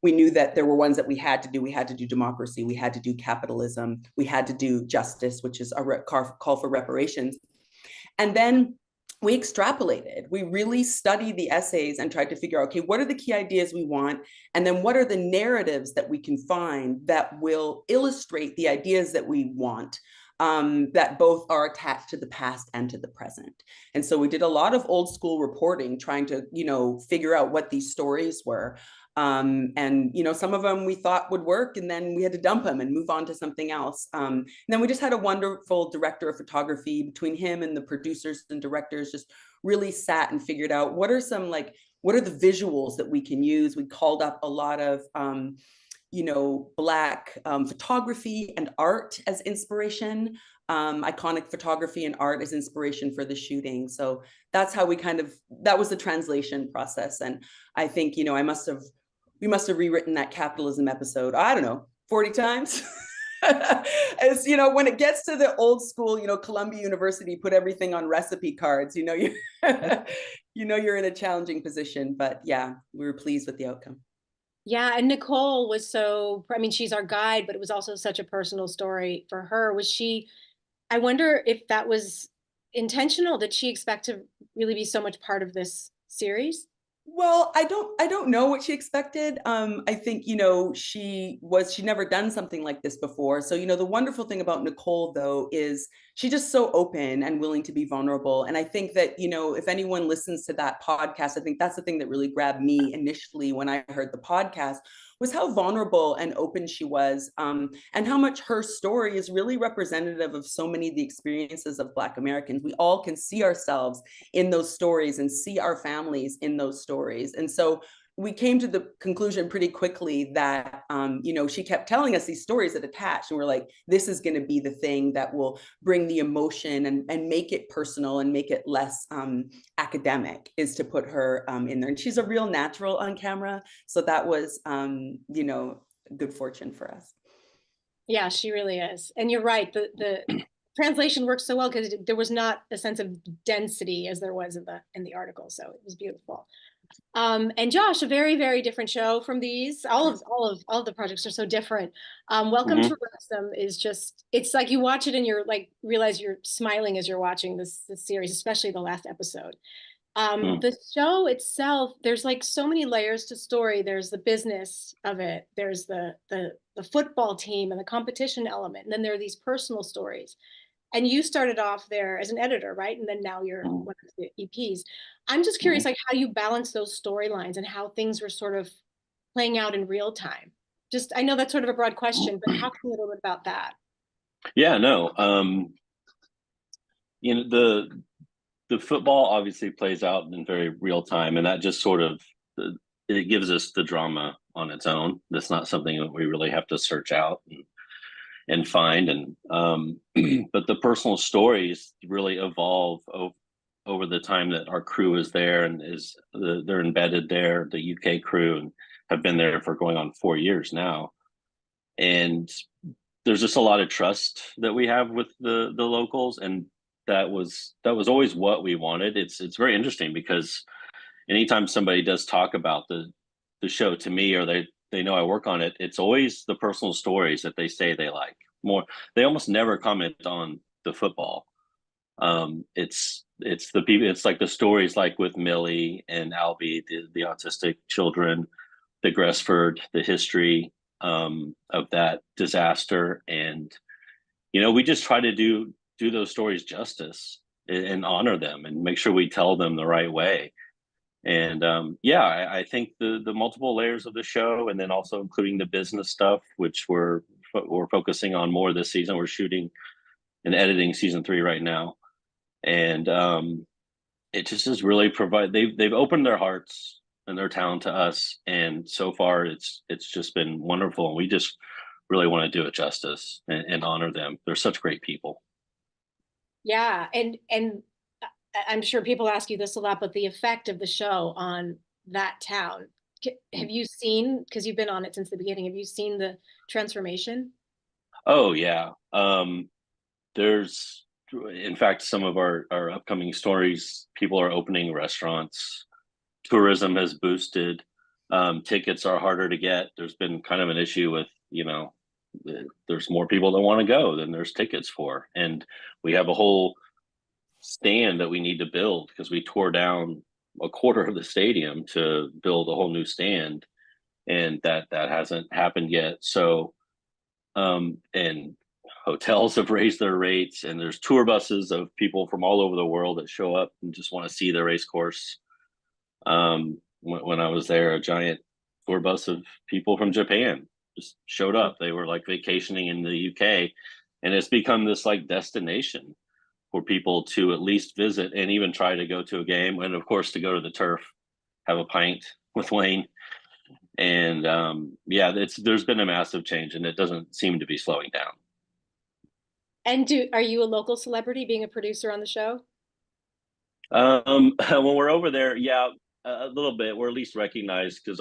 We knew that there were ones that we had to do. We had to do democracy. We had to do capitalism. We had to do justice, which is a call for reparations. And then we extrapolated. We really studied the essays and tried to figure out, okay, what are the key ideas we want? And then what are the narratives that we can find that will illustrate the ideas that we want? That both are attached to the past and to the present. And so we did a lot of old school reporting, trying to, figure out what these stories were. And, some of them we thought would work, and then we had to dump them and move on to something else. And then we just had a wonderful director of photography. Between him and the producers and directors, just really sat and figured out what are the visuals that we can use. We called up a lot of, Black photography and art as inspiration, iconic photography and art as inspiration for the shooting. So that's how that was the translation process. And I think, we must have rewritten that capitalism episode, I don't know, 40 times. As when it gets to the old school, Columbia University put everything on recipe cards, you're in a challenging position, but yeah, we were pleased with the outcome. Yeah, and Nicole was she's our guide, but it was also such a personal story for her. I wonder if that was intentional. Did she expect to really be so much part of this series? Well, I don't know what she expected. I think, she'd never done something like this before. So, the wonderful thing about Nicole, though, is she's just so open and willing to be vulnerable. And I think that, if anyone listens to that podcast, I think that's the thing that really grabbed me initially when I heard the podcast, was how vulnerable and open she was, and how much her story is really representative of so many of the experiences of Black Americans. We all can see ourselves in those stories and see our families in those stories. And so we came to the conclusion pretty quickly that, you know, she kept telling us these stories that attach, and we're like, this is going to be the thing that will bring the emotion and make it personal and make it less academic, is to put her in there. And she's a real natural on camera. So that was, you know, good fortune for us. Yeah, she really is. And you're right. The translation works so well because there was not a sense of density as there was in the article. So it was beautiful. And Josh, a very, very different show from these. All of the projects are so different. Welcome to Wrexham is just, it's like you watch it and you're like, realize you're smiling as you're watching this series, especially the last episode. The show itself, there's like so many layers to story. There's the business of it. There's the football team and the competition element. And then there are these personal stories. And you started off there as an editor, right? And then now you're one of the EPs. I'm just curious, like how you balance those storylines and how things were sort of playing out in real time. Just, I know that's sort of a broad question, but talk to me a little bit about that. Yeah, no. You know, the football obviously plays out in very real time, and that just sort of, it gives us the drama on its own. That's not something that we really have to search out and find. And but the personal stories really evolve over the time that our crew is there, and they're embedded there, the UK crew, and have been there for going on 4 years now. And there's just a lot of trust that we have with the locals, and that was always what we wanted. It's very interesting because anytime somebody does talk about the show to me, or they know I work on it, it's always the personal stories that they say they like more. They almost never comment on the football. It's the people, it's like the stories like with Millie and Albie, the autistic children, the Gresford, the history of that disaster. And, you know, we just try to do those stories justice and honor them and make sure we tell them the right way. And yeah, I think the multiple layers of the show, and then also including the business stuff, which we're focusing on more this season. We're shooting and editing season 3 right now. And it just is really they've opened their hearts and their talent to us. And so far it's just been wonderful. And we just really want to do it justice and honor them. They're such great people. Yeah. And I'm sure people ask you this a lot, but the effect of the show on that town, have you seen, because you've been on it since the beginning, have you seen the transformation? Oh yeah. There's, in fact, some of our upcoming stories, people are opening restaurants. Tourism has boosted. Tickets are harder to get. There's been kind of an issue with, you know, there's more people that want to go than there's tickets for. And we have a whole stand that we need to build because we tore down a quarter of the stadium to build a whole new stand. And that hasn't happened yet. So, and hotels have raised their rates, and there's tour buses of people from all over the world that show up and just want to see the race course. When I was there, a giant tour bus of people from Japan just showed up. They were like vacationing in the UK, and it's become this like destination for people to at least visit and even try to go to a game. And of course, to go to the turf, have a pint with Wayne. And yeah, there's been a massive change, and it doesn't seem to be slowing down. And are you a local celebrity being a producer on the show? When we're over there, yeah, a little bit. We're at least recognized because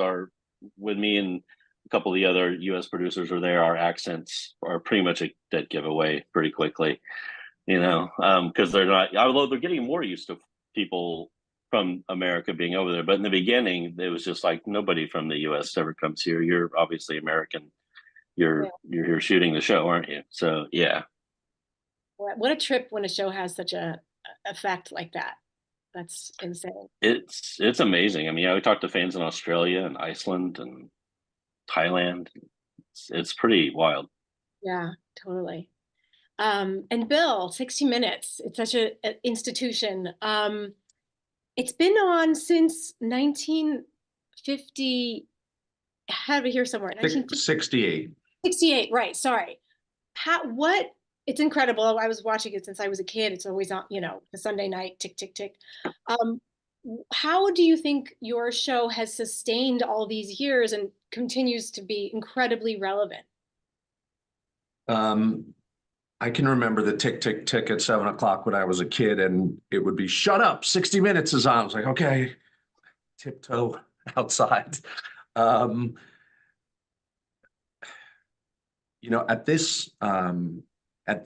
with me and a couple of the other US producers are there, our accents are pretty much a dead giveaway pretty quickly, you know, because they're not, although they're getting more used to people from America being over there. But in the beginning, it was just like, nobody from the US ever comes here. You're obviously American. You're here shooting the show, aren't you? So yeah. What a trip when a show has such a effect like that. That's insane. It's amazing. I mean, we talked to fans in Australia and Iceland and Thailand. It's pretty wild. Yeah, totally. And Bill, 60 Minutes, it's such an institution. It's been on since 1950. I have it here somewhere. 68. 68, right. Sorry. It's incredible. I was watching it since I was a kid. It's always on, you know, the Sunday night, tick, tick, tick. how do you think your show has sustained all these years and continues to be incredibly relevant? I can remember the tick, tick, tick at 7 o'clock when I was a kid, and it would be, shut up, 60 Minutes is on. I was like, okay, tiptoe outside. You know, at this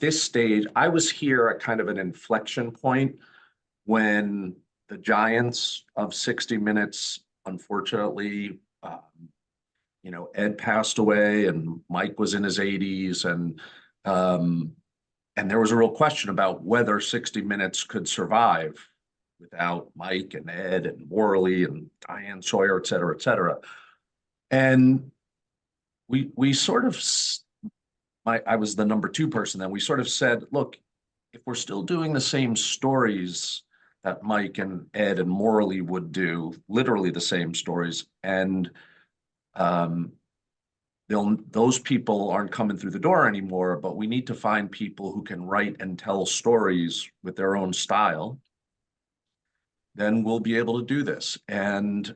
stage, I was here at kind of an inflection point when the giants of 60 Minutes, unfortunately, you know, Ed passed away and Mike was in his 80s, and there was a real question about whether 60 Minutes could survive without Mike and Ed and Morley and Diane Sawyer, et cetera, et cetera. And we sort of, I was the number 2 person then, we sort of said, look, if we're still doing the same stories that Mike and Ed and Morley would do, literally the same stories, and those people aren't coming through the door anymore, but we need to find people who can write and tell stories with their own style, then we'll be able to do this. And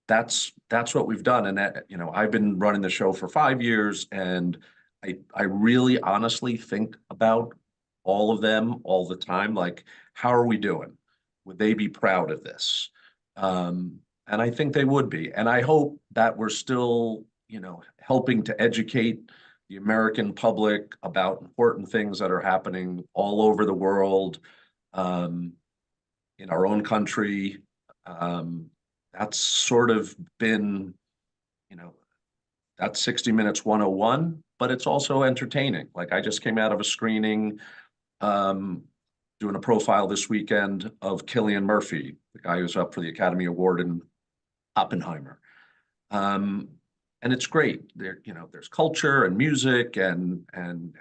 that's what we've done. And that, you know, I've been running the show for 5 years, and I really honestly think about all of them all the time. Like, how are we doing? Would they be proud of this? And I think they would be. And I hope that we're still, you know, helping to educate the American public about important things that are happening all over the world, in our own country. That's sort of been, you know, that's 60 Minutes 101, but it's also entertaining. Like, I just came out of a screening, doing a profile this weekend of Cillian Murphy, the guy who's up for the Academy Award in Oppenheimer. And it's great. There, you know, there's culture and music and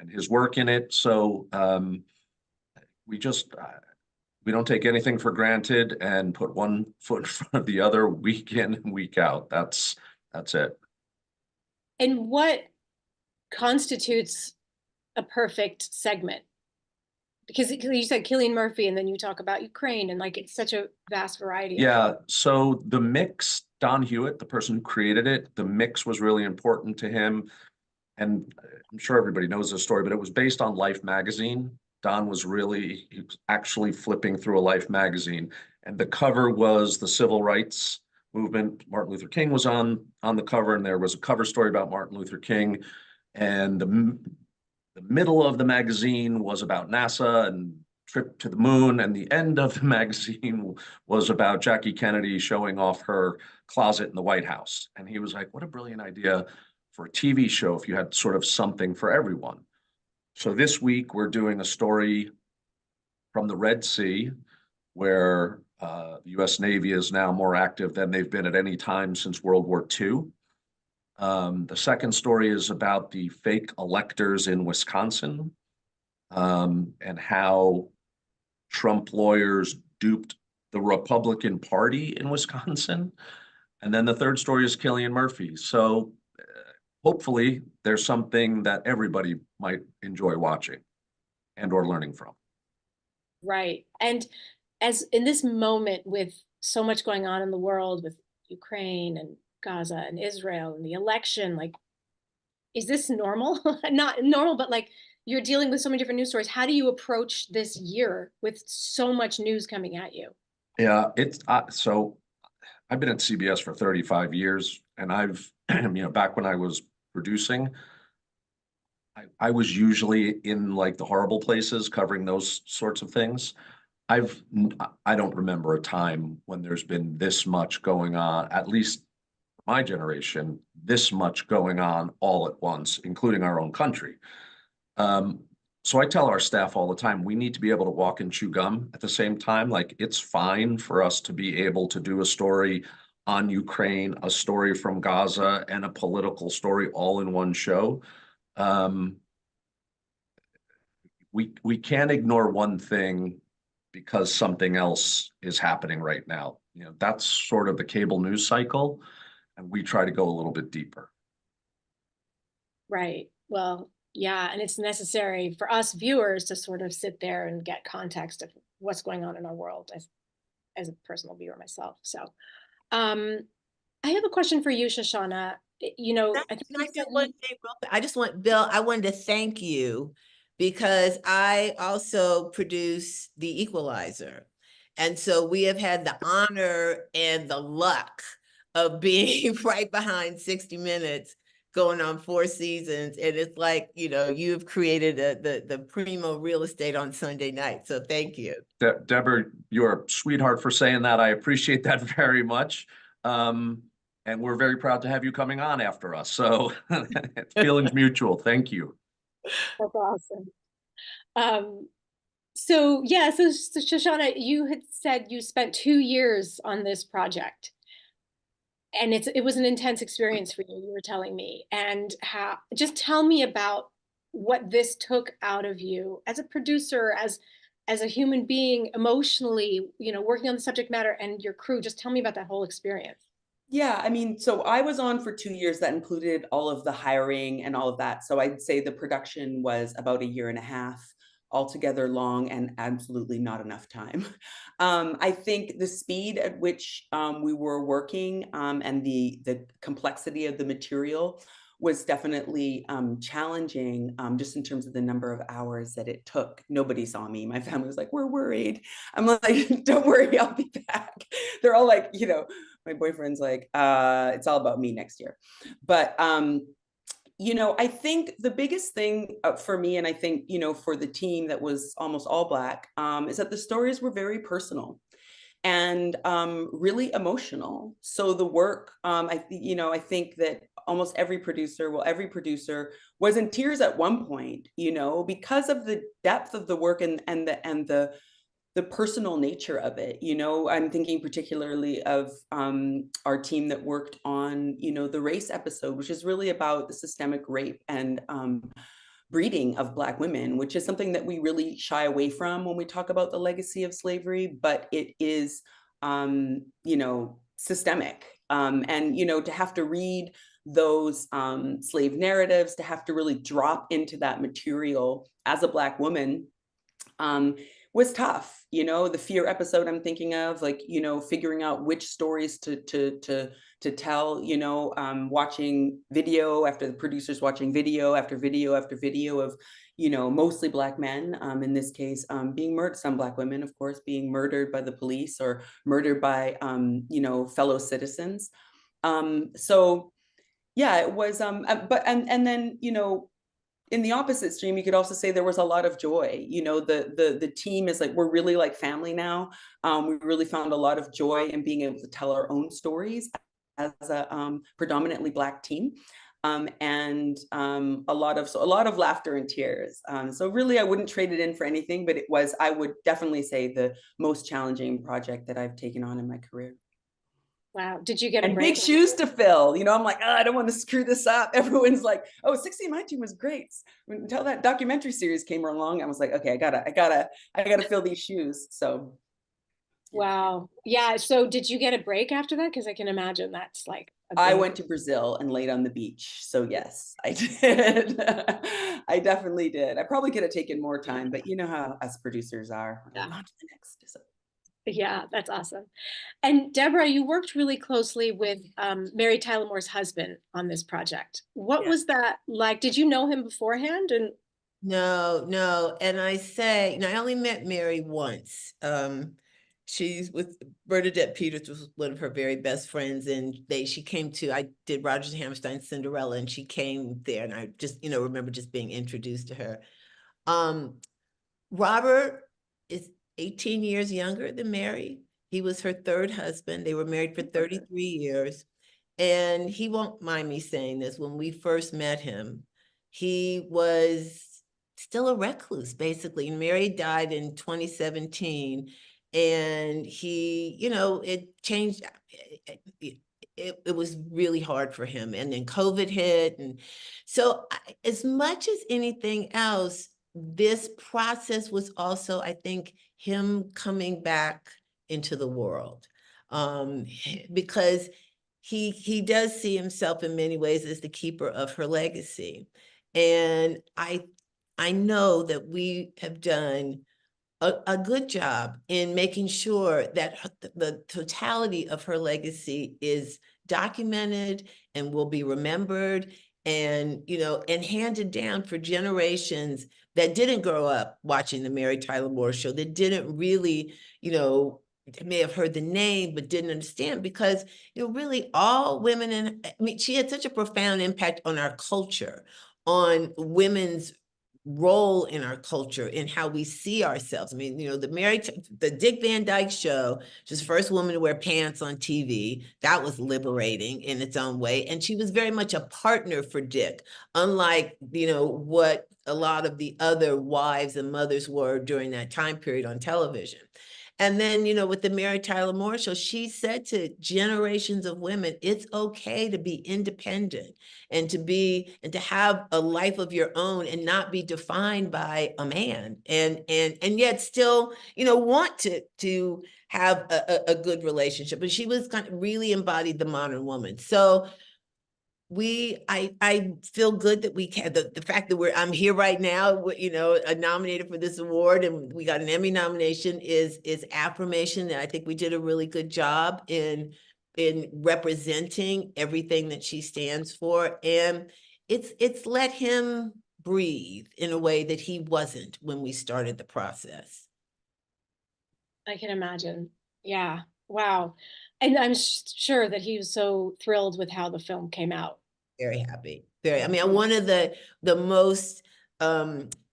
his work in it. So we just we don't take anything for granted and put one foot in front of the other week in and week out. That's it. And what constitutes a perfect segment? Because you said Cillian Murphy, and then you talk about Ukraine, and like, it's such a vast variety. Yeah. So the mix, Don Hewitt, the person who created it, the mix was really important to him. And I'm sure everybody knows this story, but it was based on Life magazine. Don was he was actually flipping through a Life magazine, and the cover was the civil rights movement. Martin Luther King was on the cover, and there was a cover story about Martin Luther King. And the middle of the magazine was about NASA and trip to the moon, and the end of the magazine was about Jackie Kennedy showing off her closet in the White House. And he was like, what a brilliant idea for a TV show if you had sort of something for everyone. So this week we're doing a story from the Red Sea, where the US Navy is now more active than they've been at any time since World War II. The second story is about the fake electors in Wisconsin, and how Trump lawyers duped the Republican Party in Wisconsin. And then the third story is Cillian Murphy. So hopefully there's something that everybody might enjoy watching and or learning from. Right. And as in this moment with so much going on in the world with Ukraine and Gaza and Israel and the election, like, is this normal? Not normal, but like, you're dealing with so many different news stories. How do you approach this year with so much news coming at you? Yeah, it's so I've been at CBS for 35 years, and I've, you know, back when I was producing, I was usually in like the horrible places covering those sorts of things. I don't remember a time when there's been this much going on, at least my generation, this much going on all at once, including our own country. So I tell our staff all the time, we need to be able to walk and chew gum at the same time. Like, it's fine for us to be able to do a story on Ukraine, a story from Gaza, and a political story all in one show. We can't ignore one thing because something else is happening right now. You know, that's sort of the cable news cycle, and we try to go a little bit deeper. Right. Well, yeah, and it's necessary for us viewers to sort of sit there and get context of what's going on in our world. as a personal viewer myself. So I have a question for you, Shoshana. You know, I think Can I do one thing real quick? I just want, Bill, I wanted to thank you because I also produce The Equalizer. And so we have had the honor and the luck of being right behind 60 Minutes going on 4 seasons. And it's like, you know, you've created the primo real estate on Sunday night. So thank you. Deborah, you're a sweetheart for saying that. I appreciate that very much. And we're very proud to have you coming on after us. So feelings mutual. Thank you. That's awesome. So yeah, so Shoshana, you had said you spent 2 years on this project. And it was an intense experience for you were telling me. And just tell me about what this took out of you as a producer, as a human being, emotionally, you know, working on the subject matter and your crew. Just tell me about that whole experience. Yeah, I mean, so I was on for 2 years. That included all of the hiring and all of that. So I'd say the production was about 1.5 years altogether long, and absolutely not enough time. I think the speed at which we were working and the complexity of the material was definitely challenging, just in terms of the number of hours that it took. Nobody saw me. My family was like, we're worried. I'm like, don't worry, I'll be back. They're all like, you know, my boyfriend's like, it's all about me next year. But, you know, I think the biggest thing for me, and I think, you know, for the team that was almost all Black, is that the stories were very personal and really emotional. So the work, I think that almost every producer was in tears at one point, you know, because of the depth of the work and the personal nature of it. You know, I'm thinking particularly of our team that worked on, you know, the race episode, which is really about the systemic rape and breeding of Black women, which is something that we really shy away from when we talk about the legacy of slavery, but it is, you know, systemic. And, you know, to have to read those slave narratives, to have to really drop into that material as a Black woman, was tough. You know, the fear episode I'm thinking of, like, you know, figuring out which stories to tell, you know, watching video after the producers watching video after video after video of, you know, mostly Black men, in this case, being murdered, some Black women, of course, being murdered by the police or murdered by, you know, fellow citizens. So yeah, it was, but then, you know, in the opposite stream, you could also say there was a lot of joy. You know, the team is like, we're really like family now. We really found a lot of joy in being able to tell our own stories as a predominantly Black team, and a lot of laughter and tears. So really, I wouldn't trade it in for anything, but it was, I would definitely say, the most challenging project that I've taken on in my career. Wow. Did you get a and break? big shoes to fill? You know, I'm like, oh, I don't want to screw this up. Everyone's like, oh, 60 in My Team was great. Until that documentary series came along, I was like, okay, I gotta fill these shoes. So. Wow. Yeah. So did you get a break after that? Because I can imagine that's like. I went to Brazil and laid on the beach. So yes, I did. I definitely did. I probably could have taken more time, but you know how us producers are. Yeah. On to the next. So. Yeah, that's awesome. And Deborah, you worked really closely with Mary Tyler Moore's husband on this project. What was that like? Did you know him beforehand? And No. And I say, I only met Mary once. She's with Bernadette Peters, was one of her very best friends, and she came to, I did Rodgers and Hammerstein's Cinderella, and she came there, and I just, remember just being introduced to her. Robert is 18 years younger than Mary. He was her third husband. They were married for 33 years. And he won't mind me saying this, when we first met him, he was still a recluse, basically. Mary died in 2017. And he, it changed. It was really hard for him. And then COVID hit. And so as much as anything else, this process was also, I think, him coming back into the world, because he does see himself in many ways as the keeper of her legacy. And I know that we have done a good job in making sure that the totality of her legacy is documented and will be remembered and, you know, and handed down for generations that didn't grow up watching the Mary Tyler Moore Show, that didn't really, you know, may have heard the name, but didn't understand, because, you know, really all women, and I mean, she had such a profound impact on our culture, on women's role in our culture, in how we see ourselves. I mean, you know, the Dick Van Dyke Show, she's the first woman to wear pants on TV. That was liberating in its own way. And she was very much a partner for Dick, unlike, you know, what a lot of the other wives and mothers were during that time period on television. And then, you know, with the Mary Tyler Moore Show, she said to generations of women, it's okay to be independent and to have a life of your own and not be defined by a man, and yet still, you know, want to have a good relationship. But she was kind of really embodied the modern woman. So I feel good that we can, the fact that I'm here right now, you know, nominated for this award, and we got an Emmy nomination is affirmation that I think we did a really good job in representing everything that she stands for. And it's let him breathe in a way that he wasn't when we started the process. I can imagine. Yeah. Wow. And I'm sure that he was so thrilled with how the film came out. Very happy. Very. I mean, one of the most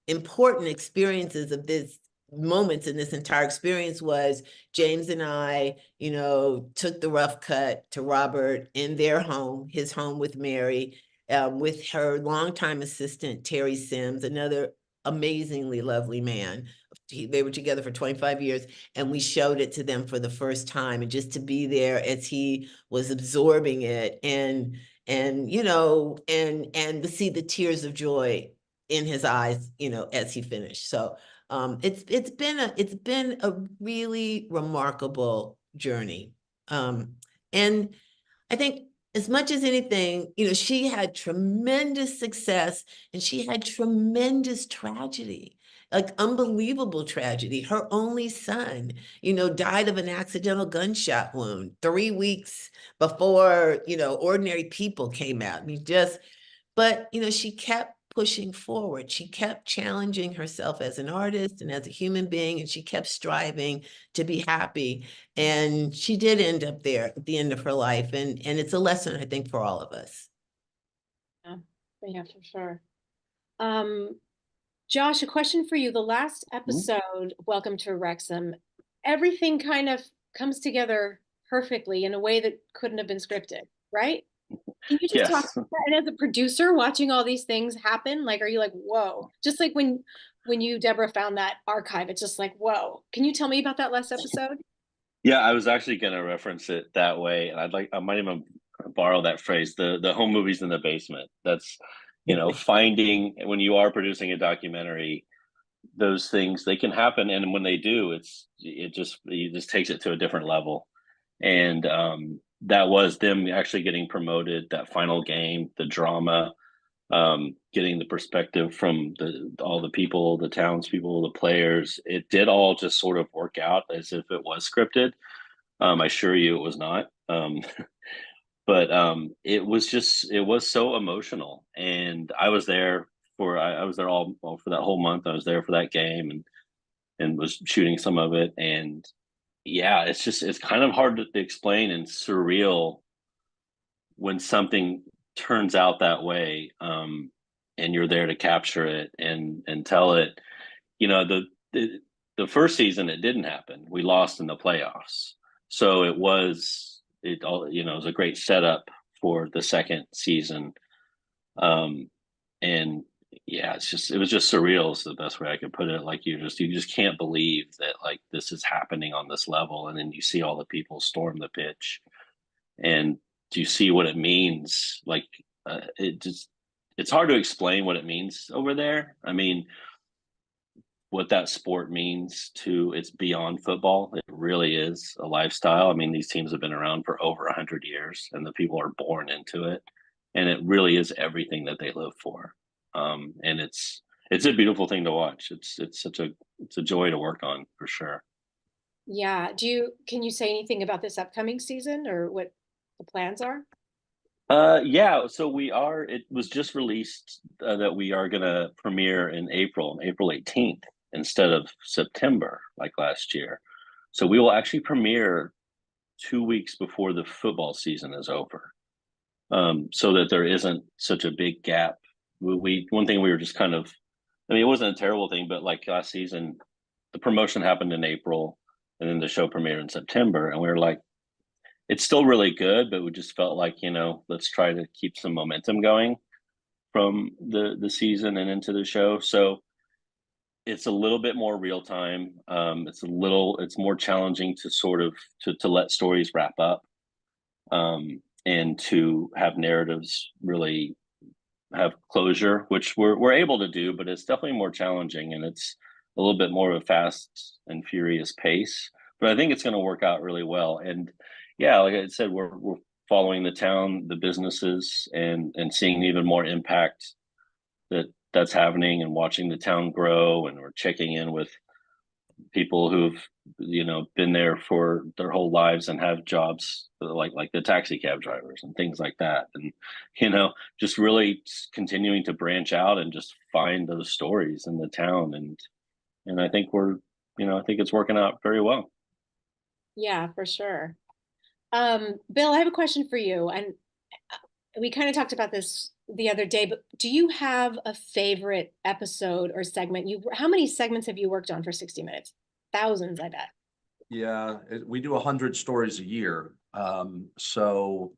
important experiences of this moments in this entire experience was James and I, you know, took the rough cut to Robert in their home, his home with Mary, with her longtime assistant, Terry Sims, another amazingly lovely man. They were together for 25 years, and we showed it to them for the first time, and just to be there as he was absorbing it, and you know, and to see the tears of joy in his eyes, you know, as he finished. So it's been a really remarkable journey. And I think as much as anything, you know, she had tremendous success and she had tremendous tragedy, like unbelievable tragedy. Her only son, you know, died of an accidental gunshot wound 3 weeks before, you know, Ordinary People came out. I mean, but, you know, she kept pushing forward. She kept challenging herself as an artist and as a human being, and she kept striving to be happy. And she did end up there at the end of her life. And it's a lesson, I think, for all of us. Yeah, for sure. Josh, a question for you. The last episode, Welcome to Wrexham, everything kind of comes together perfectly in a way that couldn't have been scripted, right? Can you just talk about that? And as a producer, watching all these things happen, like, are you like, whoa? Just like when you, Deborah, found that archive, it's just like, whoa. Can you tell me about that last episode? Yeah, I was actually going to reference it that way, and I might even borrow that phrase, the home movies in the basement. That's, you know, finding, when you are producing a documentary, those things, they can happen, and when they do, it just takes it to a different level. And that was them actually getting promoted, that final game, the drama, getting the perspective from all the people, the townspeople, the players. It did all just sort of work out as if it was scripted. I assure you it was not. But it was so emotional, and I was there I was there all for that whole month. I was there for that game and was shooting some of it. And yeah, it's kind of hard to explain and surreal when something turns out that way, and you're there to capture it and tell it. You know, the first season, it didn't happen. We lost in the playoffs, so it was a great setup for the second season. And yeah, it was just surreal is the best way I could put it. Like you just can't believe that, like, this is happening on this level, and then you see all the people storm the pitch, and do you see what it means? Like, it's hard to explain what it means over there. I mean, what that sport means it's beyond football. It really is a lifestyle. I mean, these teams have been around for over 100 years, and the people are born into it, and it really is everything that they live for. And it's a beautiful thing to watch. It's a joy to work on for sure. Yeah. Can you say anything about this upcoming season or what the plans are? Yeah, so it was just released that we are gonna premiere in April 18th instead of September like last year. So we will actually premiere 2 weeks before the football season is over. So that there isn't such a big gap. One thing we were just kind of, I mean, it wasn't a terrible thing, but like last season, the promotion happened in April and then the show premiered in September, and we were like, it's still really good, but we just felt like, let's try to keep some momentum going from the season and into the show. So it's a little bit more real time. It's more challenging to sort of to let stories wrap up, and to have narratives really have closure, which we're able to do, but it's definitely more challenging, and it's a little bit more of a fast and furious pace. But I think it's going to work out really well. And yeah, like I said, we're following the town, the businesses, and seeing even more impact that's happening, and watching the town grow. And we're checking in with people who've been there for their whole lives and have jobs like the taxi cab drivers and things like that. And just really continuing to branch out and just find those stories in the town. And I think I think it's working out very well. Yeah, for sure. Bill, I have a question for you, and we kind of talked about this the other day, but do you have a favorite episode or segment? How many segments have you worked on for 60 Minutes? Thousands, I bet. Yeah, we do 100 stories a year. So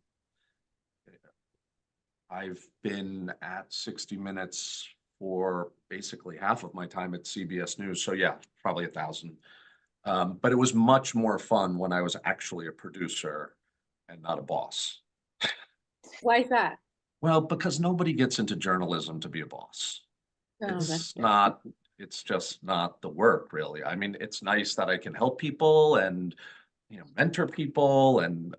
I've been at 60 Minutes for basically half of my time at CBS News. So yeah, probably 1,000. But it was much more fun when I was actually a producer and not a boss. Why is that? Well, because nobody gets into journalism to be a boss. It's just not the work, really. I mean, it's nice that I can help people and, mentor people and,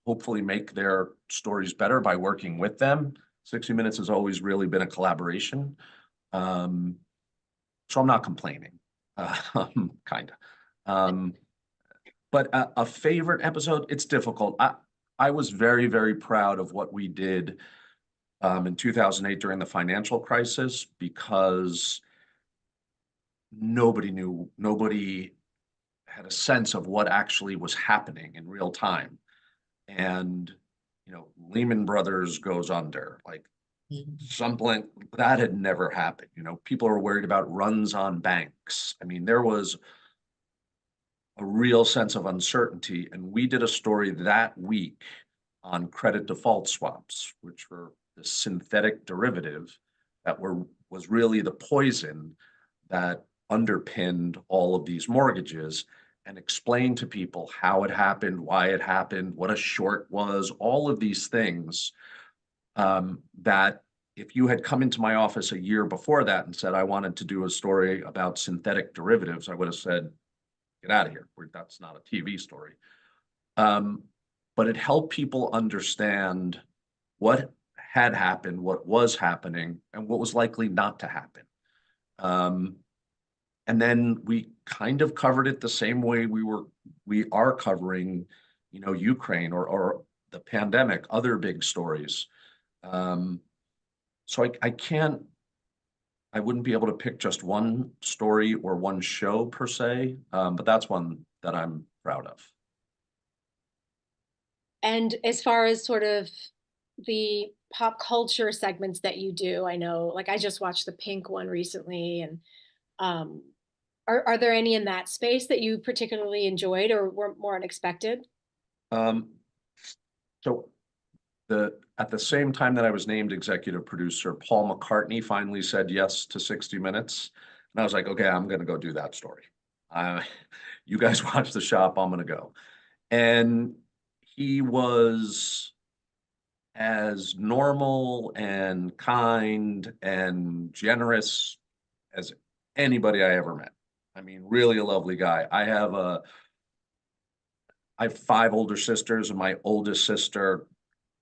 hopefully make their stories better by working with them. 60 Minutes has always really been a collaboration. So I'm not complaining, kind of. But a favorite episode, it's difficult. I was very, very proud of what we did in 2008 during the financial crisis, because nobody had a sense of what actually was happening in real time. And, Lehman Brothers goes under, like something that had never happened. People are worried about runs on banks. I mean, there was a real sense of uncertainty. And we did a story that week on credit default swaps, which were the synthetic derivative that was really the poison that underpinned all of these mortgages, and explained to people how it happened, why it happened, what a short was, all of these things that if you had come into my office a year before that and said, I wanted to do a story about synthetic derivatives, I would have said, get out of here. That's not a TV story. But it helped people understand what had happened, what was happening, and what was likely not to happen. And then we kind of covered it the same way we are covering, Ukraine or the pandemic, other big stories. So I wouldn't be able to pick just one story or one show per se, but that's one that I'm proud of. And as far as sort of the pop culture segments that you do, I know, like I just watched the Pink one recently, and are there any in that space that you particularly enjoyed or were more unexpected? So at the same time that I was named executive producer, Paul McCartney finally said yes to 60 Minutes. And I was like, okay, I'm going to go do that story. You guys watch the shop, I'm going to go. And he was as normal and kind and generous as anybody I ever met. I mean, really a lovely guy. I have 5 older sisters, and my oldest sister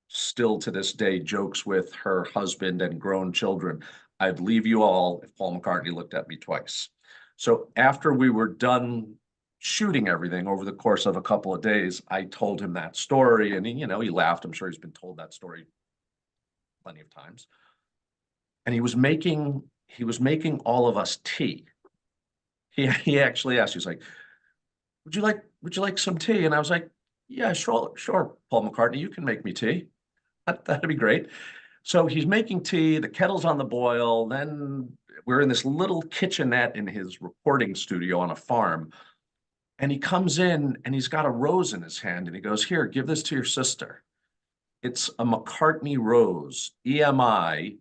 still to this day jokes with her husband and grown children. I'd leave you all if Paul McCartney looked at me twice. So after we were done shooting everything over the course of a couple of days, I told him that story, and he laughed. I'm sure he's been told that story plenty of times. And he was making all of us tea. He actually asked, he was like, would you like some tea? And I was like, yeah, sure, Paul McCartney, you can make me tea. That'd be great. So he's making tea, the kettle's on the boil, then we're in this little kitchenette in his recording studio on a farm. And he comes in and he's got a rose in his hand and he goes, here, give this to your sister. It's a McCartney rose, EMI,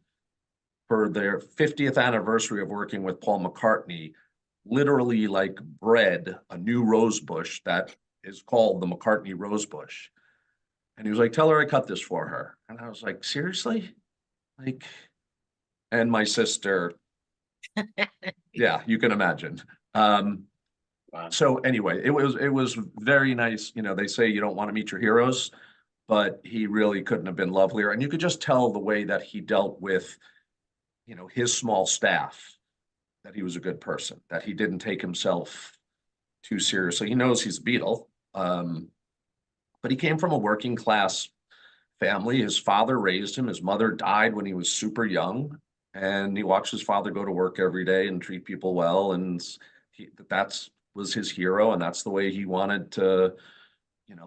for their 50th anniversary of working with Paul McCartney, literally like bred a new rose bush that is called the McCartney rose bush. And he was like, tell her I cut this for her. And I was like, seriously? Like, and my sister, yeah, you can imagine. So anyway, it was very nice. They say you don't want to meet your heroes, but he really couldn't have been lovelier. And you could just tell the way that he dealt with, his small staff, that he was a good person, that he didn't take himself too seriously. He knows he's a Beatle, but he came from a working class family. His father raised him. His mother died when he was super young, and he watched his father go to work every day and treat people well. And that was his hero, and that's the way he wanted to,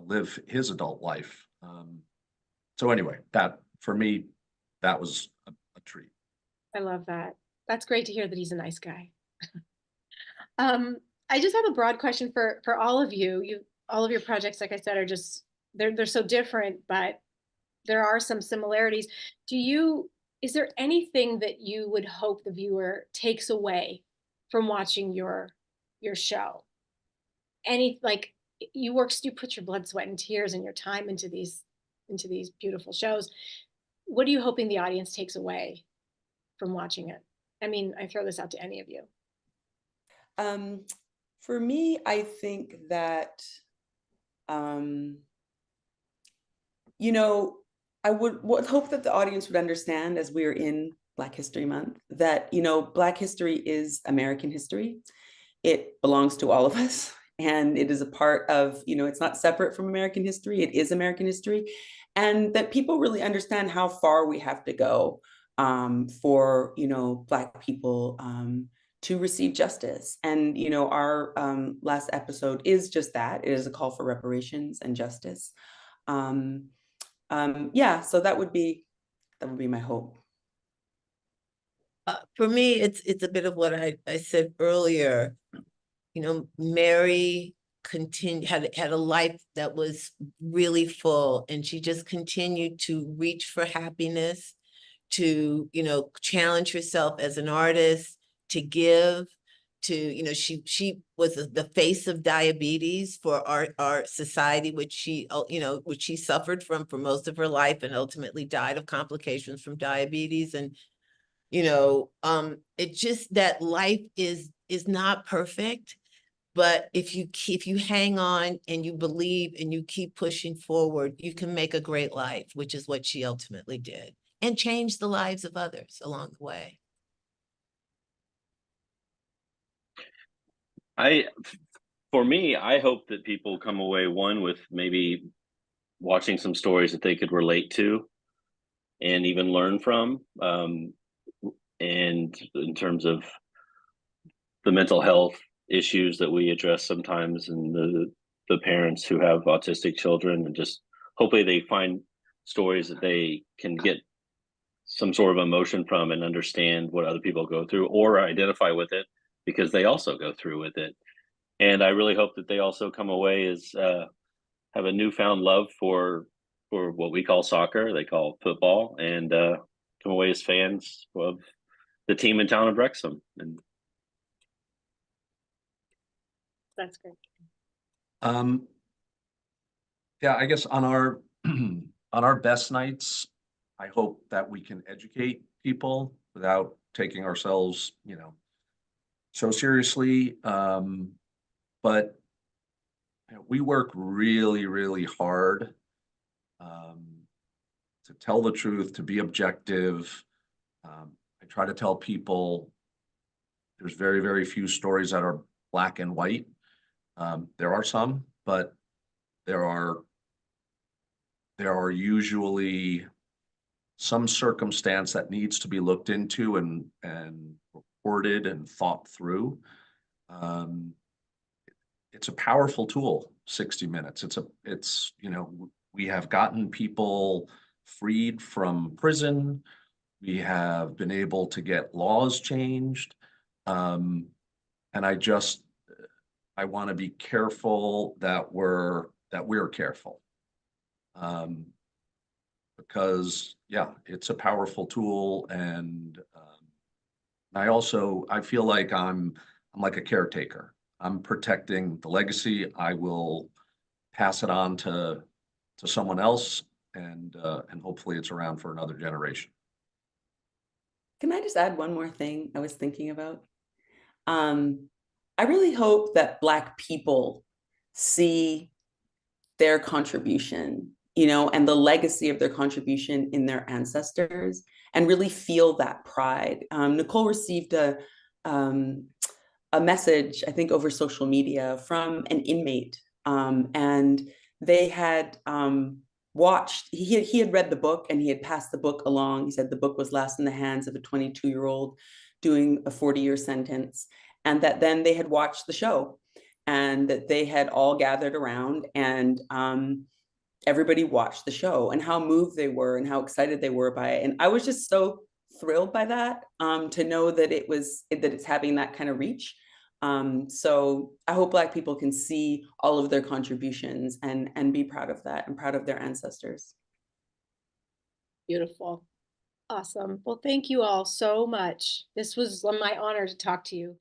live his adult life. So anyway, that for me, that was a treat. I love that. That's great to hear that he's a nice guy. I just have a broad question for all of you. All of your projects, like I said, are just they're so different, but there are some similarities. Is there anything that you would hope the viewer takes away from watching your show? You put your blood, sweat, and tears and your time into these beautiful shows. What are you hoping the audience takes away from watching it? I mean, I throw this out to any of you. For me, I think that, I would hope that the audience would understand, as we're in Black History Month, that, Black history is American history. It belongs to all of us. And it is a part of, it's not separate from American history. It is American history. And that people really understand how far we have to go for, Black people to receive justice. And, our last episode is just that. It is a call for reparations and justice. Yeah, so that would be my hope. For me, it's a bit of what I said earlier. Mary had a life that was really full, and she just continued to reach for happiness, to challenge herself as an artist, to give, to she was the face of diabetes for our society, which she suffered from for most of her life, and ultimately died of complications from diabetes. And it just that life is not perfect, but if you hang on and you believe and you keep pushing forward, you can make a great life, which is what she ultimately did, and change the lives of others along the way. For me, I hope that people come away, one, with maybe watching some stories that they could relate to and even learn from. And in terms of the mental health issues that we address sometimes, and the parents who have autistic children, and just hopefully they find stories that they can get some sort of emotion from and understand what other people go through, or identify with it because they also go through with it. And I really hope that they also come away as have a newfound love for what we call soccer, they call football, and come away as fans of the team in town of Wrexham. And that's great. Yeah, I guess on our on our best nights, I hope that we can educate people without taking ourselves, so seriously. But we work really, really hard to tell the truth, to be objective. I try to tell people there's very, very few stories that are black and white. There are some, but there are usually some circumstance that needs to be looked into and reported and thought through. It's a powerful tool, 60 Minutes. It's, you know, we have gotten people freed from prison. We have been able to get laws changed. And I want to be careful that we're careful. Because yeah, it's a powerful tool. And I feel like I'm like a caretaker. I'm protecting the legacy. I will pass it on to someone else, and hopefully it's around for another generation. Can I just add one more thing I was thinking about? I really hope that Black people see their contribution, you know, and the legacy of their contribution in their ancestors, and really feel that pride. Nicole received a message, I think over social media, from an inmate, and they had watched, he had read the book and he had passed the book along. He said the book was last in the hands of a 22-year-old doing a 40-year sentence, and that then they had watched the show, and that they had all gathered around, and everybody watched the show, and how moved they were and how excited they were by it. And I was just so thrilled by that, to know that it's having that kind of reach. So I hope Black people can see all of their contributions and be proud of that and proud of their ancestors. Beautiful. Awesome. Well, thank you all so much. This was my honor to talk to you.